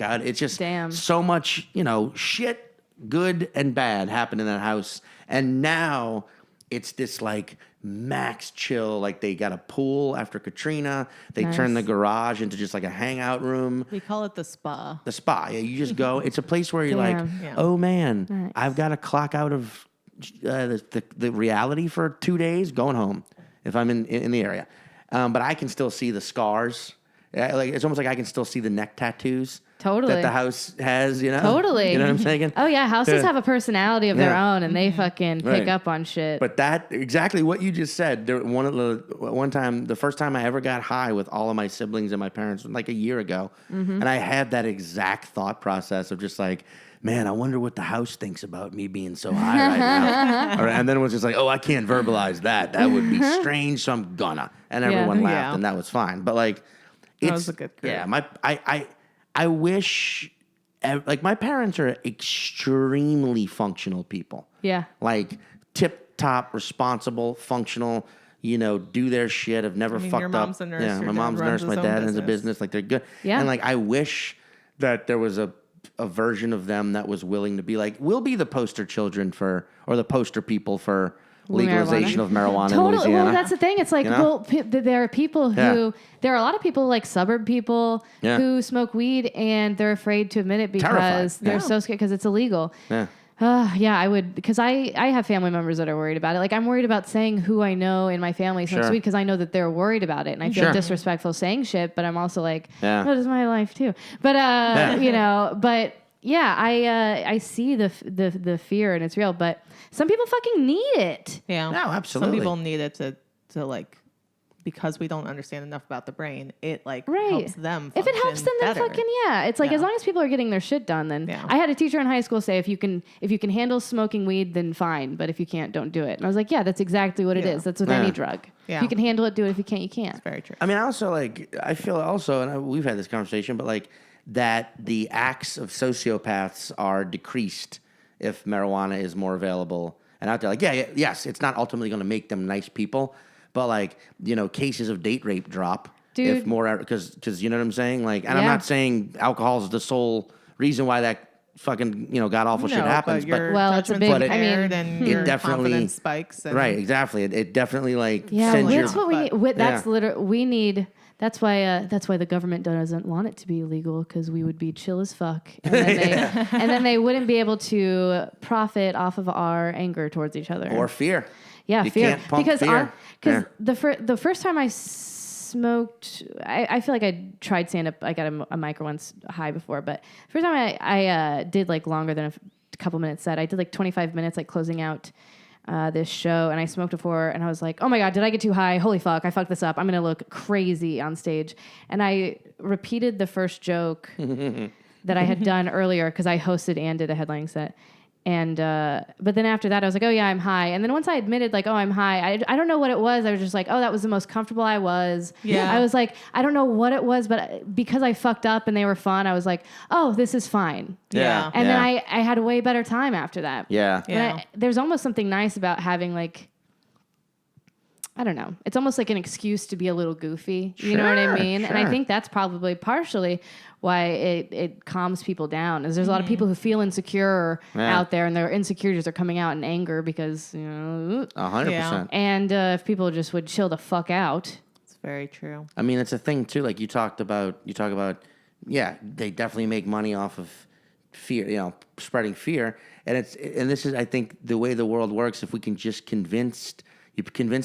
out. It's just so much, shit, good and bad happened in that house. And now it's this like max chill. Like they got a pool after Katrina. They turned the garage into just like a hangout room. We call it the spa. The spa. Yeah, you just go. It's a place where you're like, oh man, I've got to clock out of the reality for 2 days. Going home if I'm in the area, but I can still see the scars. Like it's almost like I can still see the neck tattoos. Totally. That the house has, Totally. You know what I'm saying? Oh, yeah. Houses have a personality of their own, and they fucking pick up on shit. But that, exactly what you just said, one time, the first time I ever got high with all of my siblings and my parents, like a year ago, and I had that exact thought process of just like, man, I wonder what the house thinks about me being so high right now. And then it was just like, oh, I can't verbalize that. That would be strange, so I'm gonna. And everyone laughed, and that was fine. But like, that was a good group. Yeah, I wish, like, my parents are extremely functional people. Yeah. Like, tip-top, responsible, functional, do their shit, have never fucked up. Your mom's a nurse. Yeah, my mom's a nurse, my dad has a business. Like, they're good. Yeah. And, like, I wish that there was a version of them that was willing to be like, we'll be the poster children or the poster people for legalization of marijuana in Louisiana. Well, that's the thing. It's like, there are people who, there are a lot of people like suburb people who smoke weed and they're afraid to admit it because they're so scared because it's illegal. Yeah. I would, because I have family members that are worried about it. Like I'm worried about saying who I know in my family smokes weed because I know that they're worried about it, and I feel disrespectful saying shit. But I'm also like, that is my life too. But but yeah, I see the fear and it's real. But some people fucking need it. Yeah, no, absolutely. Some people need it to like because we don't understand enough about the brain, it like Right. helps them If it helps them, then better. fucking yeah. It's like, Yeah. as long as people are getting their shit done, then Yeah. I had a teacher in high school say, if you can handle smoking weed, then fine. But if you can't, don't do it. And I was like, yeah, that's exactly what it Yeah. is. That's with Yeah. any drug. Yeah. If you can handle it, do it. If you can't, you can't. Very true. I mean, I also I feel also, and we've had this conversation, but like that the acts of sociopaths are decreased if marijuana is more available and out there. Like, yes, it's not ultimately going to make them nice people, but like, cases of date rape drop. Dude. If more, because you know what I'm saying? Like, and I'm Yeah. not saying alcohol is the sole reason why that fucking, god awful shit happens, but your Well, it's a judgment's big- I mean, impaired and it your definitely- confidence spikes. And right, exactly. It definitely like Yeah, sends that's your, what we need. That's Yeah. literally we need. That's why the government doesn't want it to be illegal, because we would be chill as fuck, and then they wouldn't be able to profit off of our anger towards each other or fear. Yeah, You fear. can't pump Because fear. Yeah. the first time I smoked, I feel like I tried stand up. I got a micro once high before, but first time I did like longer than a couple minutes set. I did like 25 minutes, like closing out this show, and I smoked before, and I was like, oh my God, did I get too high? Holy fuck, I fucked this up. I'm gonna look crazy on stage. And I repeated the first joke that I had done earlier, because I hosted and did a headlining set. And but then after that, I was like, oh yeah, I'm high. And then once I admitted, like, oh, I'm high, I don't know what it was. I was just like, oh, that was the most comfortable I was. Yeah. I was like, I don't know what it was, but because I fucked up and they were fun, I was like, oh, this is fine. Yeah. And then I had a way better time after that. Yeah. Yeah. There's almost something nice about having, like, I don't know. It's almost like an excuse to be a little goofy. You know what I Sure, mean? And I sure. think that's probably partially why it calms people down. Is there's a lot of people who feel insecure Yeah. out there, and their insecurities are coming out in anger because, 100%. and if people just would chill the fuck out. It's very true. I mean, it's a thing too. Like you talk about, yeah, they definitely make money off of fear, spreading fear. And this is, I think, the way the world works. If we can just convince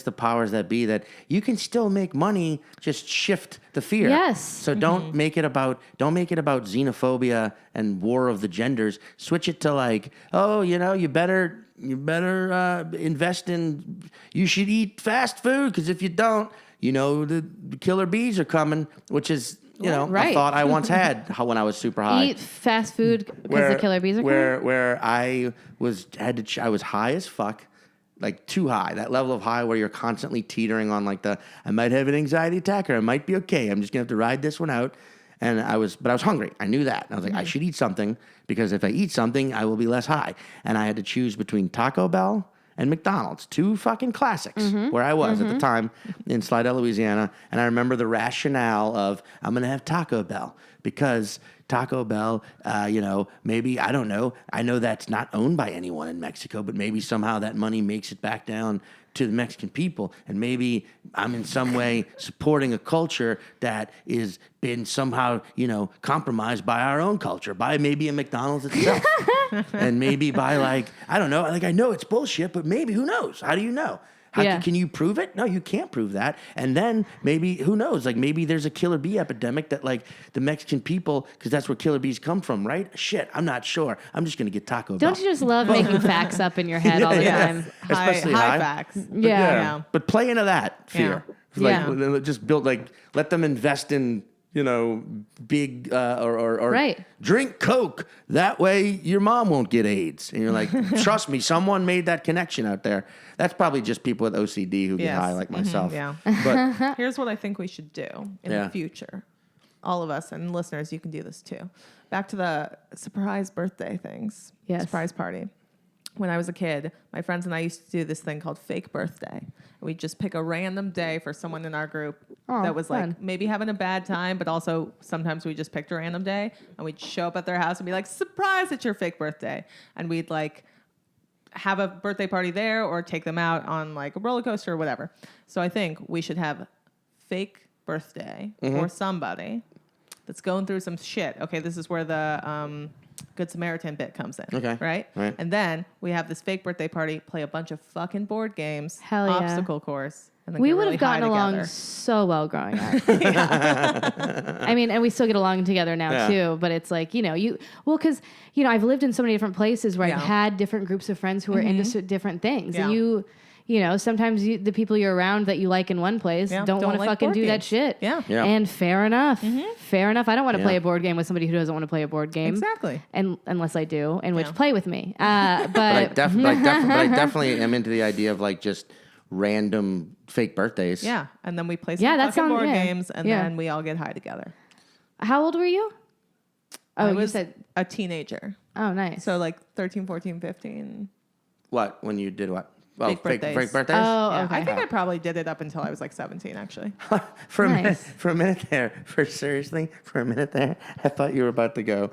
the powers that be that you can still make money, just shift the fear. Yes. So don't make it about xenophobia and war of the genders. Switch it to like, oh, you better invest in. You should eat fast food, because if you don't, the killer bees are coming, which is a Right. thought I once had when I was super high. Eat fast food because the killer bees are coming. Where I was high as fuck, like too high, that level of high where you're constantly teetering on like I might have an anxiety attack, or I might be okay. I'm just gonna have to ride this one out. And I was hungry. I knew that. And I was like, I should eat something, because if I eat something, I will be less high. And I had to choose between Taco Bell and McDonald's, two fucking classics, where I was at the time in Slidell, Louisiana. And I remember the rationale of, I'm going to have Taco Bell because Taco Bell, maybe, I don't know. I know that's not owned by anyone in Mexico, but maybe somehow that money makes it back down to the Mexican people. And maybe I'm in some way supporting a culture that is been somehow, compromised by our own culture, by maybe a McDonald's itself. And maybe by I don't know, I know it's bullshit, but maybe, who knows? How do you know? Can you prove it? No, you can't prove that. And then maybe, who knows? Maybe there's a killer bee epidemic that the Mexican people, because that's where killer bees come from, right? Shit, I'm not sure. I'm just going to get Taco Bell. Don't you just love making facts up in your head all the time? Especially high high. facts. Yeah. But play into that fear. Yeah. Just build, let them invest in, big, or Right. drink Coke. That way your mom won't get AIDS. And you're like, trust me, someone made that connection out there. That's probably just people with OCD who get Yes. high like myself. Yeah. But Here's what I think we should do in Yeah. the future. All of us and listeners, you can do this too. Back to the surprise birthday things. Yes. Surprise party. When I was a kid, my friends and I used to do this thing called fake birthday. We'd just pick a random day for someone in our group Aw, that was fun. maybe having a bad time, but also sometimes we just picked a random day and we'd show up at their house and be like, surprise, it's your fake birthday. And we'd have a birthday party there or take them out on a roller coaster or whatever. So I think we should have fake birthday for somebody that's going through some shit. Okay, this is where the Good Samaritan bit comes in. Okay. Right? Right. And then we have this fake birthday party, play a bunch of fucking board games, Hell yeah. obstacle course. And then We get would really have gotten high along together. so well growing up. I mean, and we still get along together now Yeah. too. But it's because I've lived in so many different places where I've Yeah. had different groups of friends who are into different things, Yeah. and sometimes the people you're around that you like in one place don't want to like fucking board do that games. shit. Yeah. Yeah. And fair enough. Fair enough. I don't want to Yeah. play a board game with somebody who doesn't want to play a board game. Exactly. And unless I do, in which Yeah. play with me. But But I definitely am into the idea of like just random fake birthdays. Yeah. And then we play some Yeah, that fucking sounds- board yeah. games, and Yeah. then we all get high together. how old were you? Oh, I you was said. a teenager. Oh, nice. So like 13, 14, 15. What? When you did what? Oh, Fake birthdays. fake birthdays? Oh, Yeah, okay. I think I probably did it up until I was like 17, actually. For a minute, Nice. for a minute there, I thought you were about to go.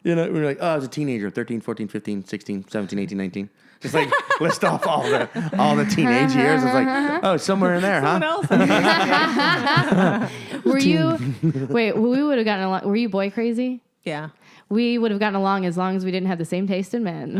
We were like, oh, I was a teenager, 13, 14, 15, 16, 17, 18, 19. Just like list off all the teenage years. I was like, oh, somewhere in there, huh? Someone else. Were you? Wait, we would have gotten along. Were you boy crazy? Yeah. We would have gotten along as long as we didn't have the same taste in men.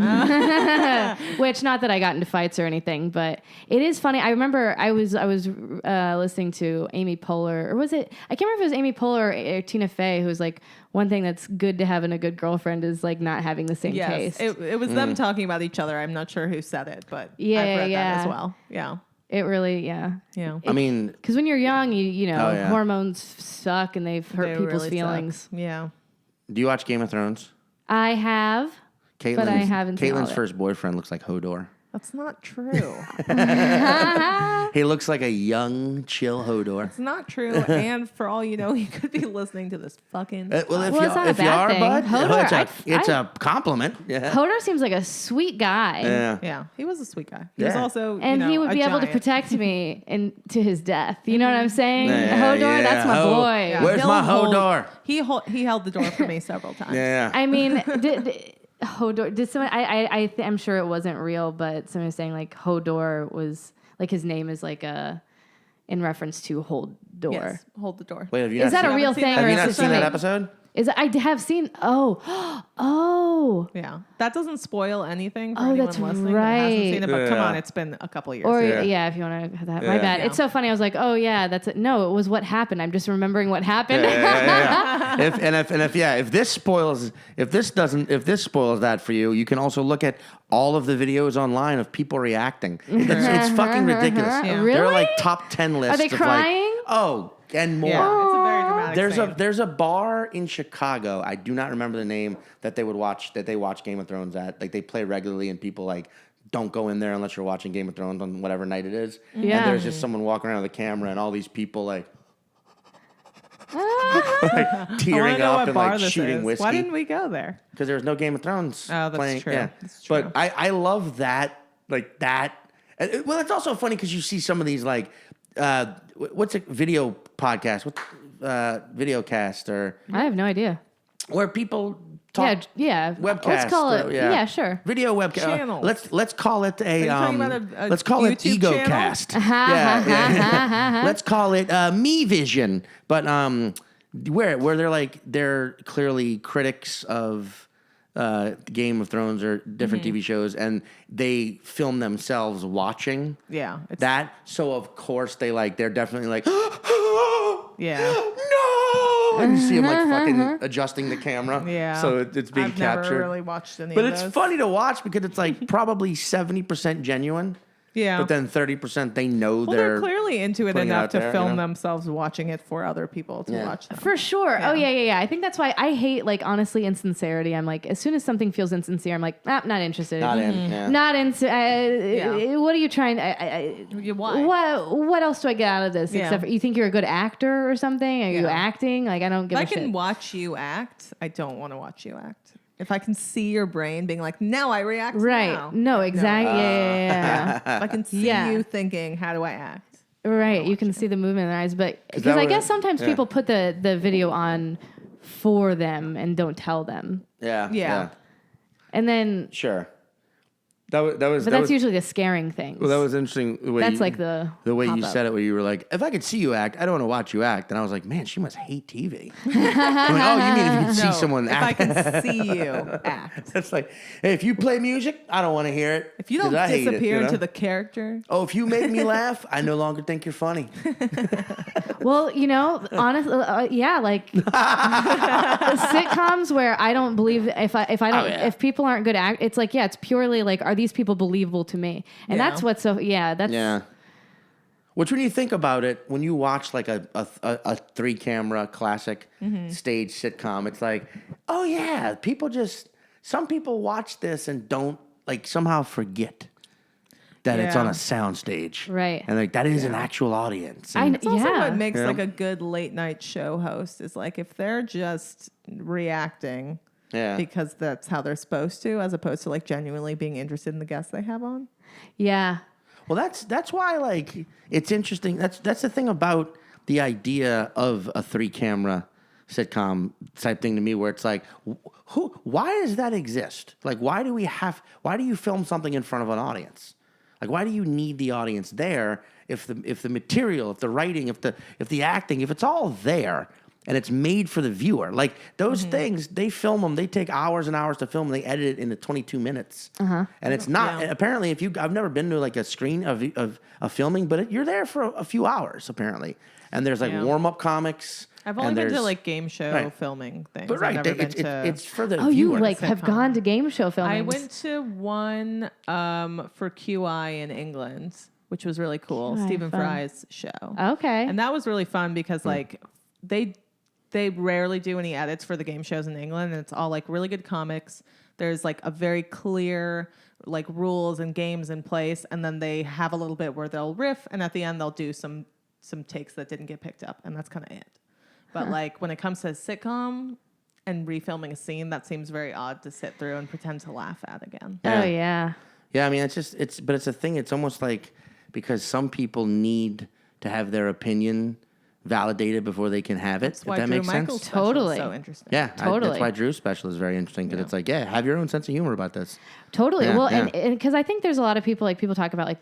Which, not that I got into fights or anything, but it is funny. I remember I was listening to Amy Poehler, or was it? I can't remember if it was Amy Poehler or Tina Fey, who was like, one thing that's good to have in a good girlgirlfriend is like not having the same Yes. taste. It was them talking about each other. I'm not sure who said it, but Yeah, I've read yeah. that as well. Yeah. It really, yeah. Yeah. I mean, Because when you're young, you know, Oh, yeah. hormones suck and they've hurt They people's really feelings. suck. Yeah. do you watch Game of Thrones? I have. But I haven't seen all Caitlyn's of it. first boyfriend looks like Hodor. That's not true. He looks like a young, chill Hodor. It's not true. And for all you know, he could be listening to this fucking. Well, if Well, you it's not a if you bad are, thing. bud, Hodor, it's a compliment. Yeah. Hodor seems like a sweet guy. Yeah. Yeah. He was a sweet guy. He was Yeah. also. And he would a be able to giant. protect me to his death. You know what I'm saying? Yeah, Hodor, yeah. that's my boy. Yeah, Where's he'll my hold- Hodor? He held the door for me several times. Yeah. I mean, Hodor, did someone, I'm sure it wasn't real, but someone was saying like Hodor was, like his name is like in reference to hold door. Yes. Hold the door. Wait, have you Is not that a seen, real seen thing? that? or have you is not it seen that something- episode? I have seen, oh. Yeah. That doesn't spoil anything for Oh, anyone that's listening that hasn't right. seen it. But come Yeah. on, it's been a couple of years. Or Yeah. yeah, if you want to have that. My Yeah. bad. Yeah. It's so funny. I was like, oh yeah, that's it. No, it was what happened. I'm just remembering what happened. Yeah. If this spoils that for you, you can also look at all of the videos online of people reacting. It's fucking ridiculous. Yeah. There are Really? like top 10 lists. Are they of crying? Like, oh, and more. Yeah. It's a very dramatic scene. There's a bar in Chicago. I do not remember the name that they watch Game of Thrones at. Like they play regularly, and people like don't go in there unless you're watching Game of Thrones on whatever night it is. Yeah. And there's just someone walking around with a camera, and all these people like tearing I wanna know up what and bar like this shooting is. whiskey. Why didn't we go there? Because there was no Game of Thrones. Oh, that's playing. true. Yeah. That's true. But I love that. Like that. Well, it's also funny because you see some of these like what's a video podcast? What video cast or I have no idea. where people talk Yeah. webcast. Let's call it. or- Yeah, sure. Video webcast. Channel. Let's call it a you talking about a let's call it YouTube Ego channel? Cast. yeah. Let's call it Me Vision. But where they're clearly critics of Game of Thrones or different TV shows, and they film themselves watching Yeah. It's, that. So of course they're definitely like, Yeah. no, and you see them like fucking adjusting the camera. Yeah. So it's being I've captured. never really watched any But of it's those. funny to watch because it's like probably 70% genuine. Yeah. But then 30% they know Well, they're clearly into it putting it enough out to there, film you know? themselves watching it for other people to Yeah. watch them. For sure. Yeah. Oh yeah. I think that's why I hate like honestly insincerity. I'm like, as soon as something feels insincere, I'm like, not interested. not in. Yeah. Not into. Yeah. What are you trying? Why? What else do I get out of this? Yeah. Except for, you think you're a good actor or something? Are you Yeah. acting? Like I don't give If I a can shit. watch you act, I don't want to watch you act. If I can see your brain being like, now I react Right. now. No, exactly. Yeah. If I can see Yeah. you thinking, how do I act? Right. You can see the movement in their eyes, but because that I would- guess sometimes yeah. people put the video on for them and don't tell them, Yeah. Yeah. and then Sure. That was. but that's usually the scaring things. Well, that was interesting. The way That's you, like the way you pop-up. said it, where you were like, "If I could see you act, I don't want to watch you act." And I was like, "Man, she must hate TV." I'm like, oh, you mean if you could see No, someone if act? I can see you act. It's like, hey, if you play music, I don't want to hear it. If you don't 'cause I hate it, disappear you know? into the character, Oh, if you make me laugh, I no longer think you're funny. Well, honestly, yeah, like sitcoms where I don't believe if I don't Oh, yeah. if people aren't good act, it's like it's purely like these people believable to me? And Yeah. that's what's so, that's, Yeah. Which, when you think about it, when you watch like a 3-camera classic stage sitcom, it's like, oh yeah, some people watch this and don't like somehow forget that it's Yeah. on a soundstage. Right. And like that is an actual audience. And It's also Yeah. what makes Yeah. like a good late night show host is like if they're just reacting yeah. because that's how they're supposed to, as opposed to like genuinely being interested in the guests they have on. Yeah. Well, that's why like it's interesting. That's the thing about the idea of a 3-camera sitcom type thing to me, where it's like, why does that exist? Like, why do you film something in front of an audience? Like, why do you need the audience there if the material, if the writing, if the acting, if it's all there and it's made for the viewer? Like those things, they film them. They take hours and hours to film. And they edit it into 22 minutes. And it's not apparently. I've never been to like a screen of filming, but you're there for a few hours apparently. And there's like warm up comics. I've only and been to there's- like game show Right. filming things. But I've never been it's for the Oh, viewer. you like have sitcom. gone to game show filming. I went to one for QI in England, which was really cool. QI, Stephen fun. Fry's show. Okay. And that was really fun because like they rarely do any edits for the game shows in England, and it's all like really good comics. There's like a very clear like rules and games in place, and then they have a little bit where they'll riff, and at the end they'll do some takes that didn't get picked up, and that's kind of it. But like when it comes to a sitcom and refilming a scene, that seems very odd to sit through and pretend to laugh at again. Oh yeah. Yeah, I mean, but it's a thing. It's almost like because some people need to have their opinion validated before they can have it. That's why if that Drew makes Michael's sense. special is Totally. so interesting. Yeah, Totally. that's why Drew's special is very interesting because it's like, have your own sense of humor about this. Totally. Yeah, Well, yeah. and because I think there's a lot of people, like people talk about like,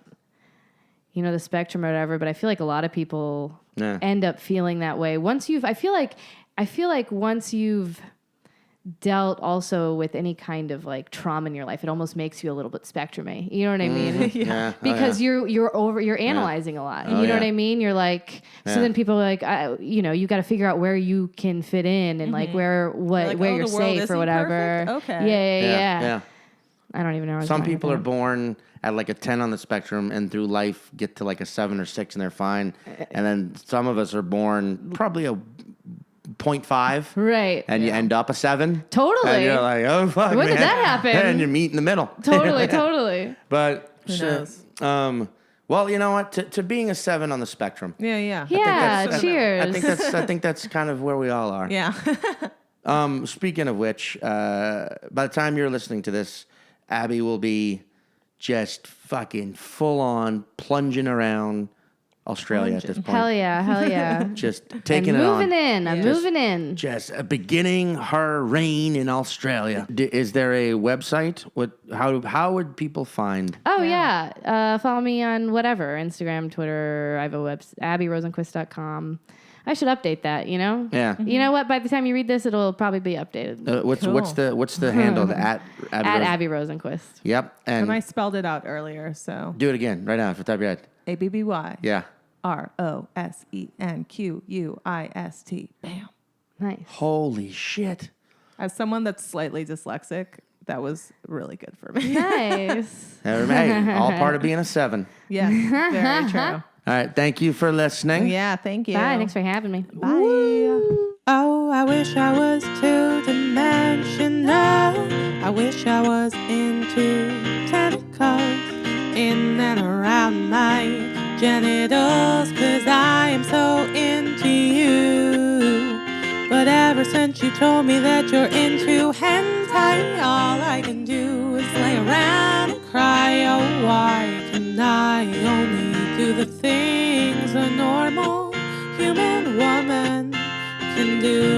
the spectrum or whatever, but I feel like a lot of people Yeah. end up feeling that way. I feel like once you've dealt also with any kind of like trauma in your life, it almost makes you a little bit spectrumy. You know what I mean? Yeah. Oh, Because yeah. you're analyzing a lot. Oh, You know what yeah. I mean? You're like, so Yeah. then people are like, you got to figure out where you can fit in and like where Like, where oh, you're the world safe or isn't whatever. perfect? Okay. Yeah. I don't even know. Where I was Some going with people are that. born at like a 10 on the spectrum and through life get to like a 7 or 6 and they're fine. And then some of us are born probably a 0.5. Right. And you end up a 7. Totally. And you're like, oh, fuck, When man. did that happen? And you meet in the middle. Totally. But, Who sure. knows? Well, you know what? To being a 7 on the spectrum. Yeah, yeah. Yeah. Cheers. I think that's kind of where we all are. Yeah. Speaking of which, by the time you're listening to this, Abby will be just fucking full on plunging around Australia at this point. Hell yeah. Just And taking it on. moving in. I'm moving in. Just beginning her reign in Australia. Is there a website? How would people find? Oh yeah. Follow me on whatever, Instagram, Twitter. I have a website, abbyrosenquist.com. I should update that, Yeah. You know what? By the time you read this, it'll probably be updated. What's the handle? At Abby Rosenquist. Yep. And I spelled it out earlier, so do it again right now for the top of your head. ABBY. Yeah. ROSENQUIST. Bam. Nice. Holy shit. As someone that's slightly dyslexic, that was really good for me. Nice. Hey, all part of being a 7. Yeah, very true. All right. Thank you for listening. Yeah, thank you. Bye. Thanks for having me. Bye. Oh, I wish I was 2-dimensional. I wish I was into tentacles in and around my genitals, 'cause I am so into you. But ever since you told me that you're into hentai, all I can do is lay around and cry. Oh, why can I only do the things a normal human woman can do?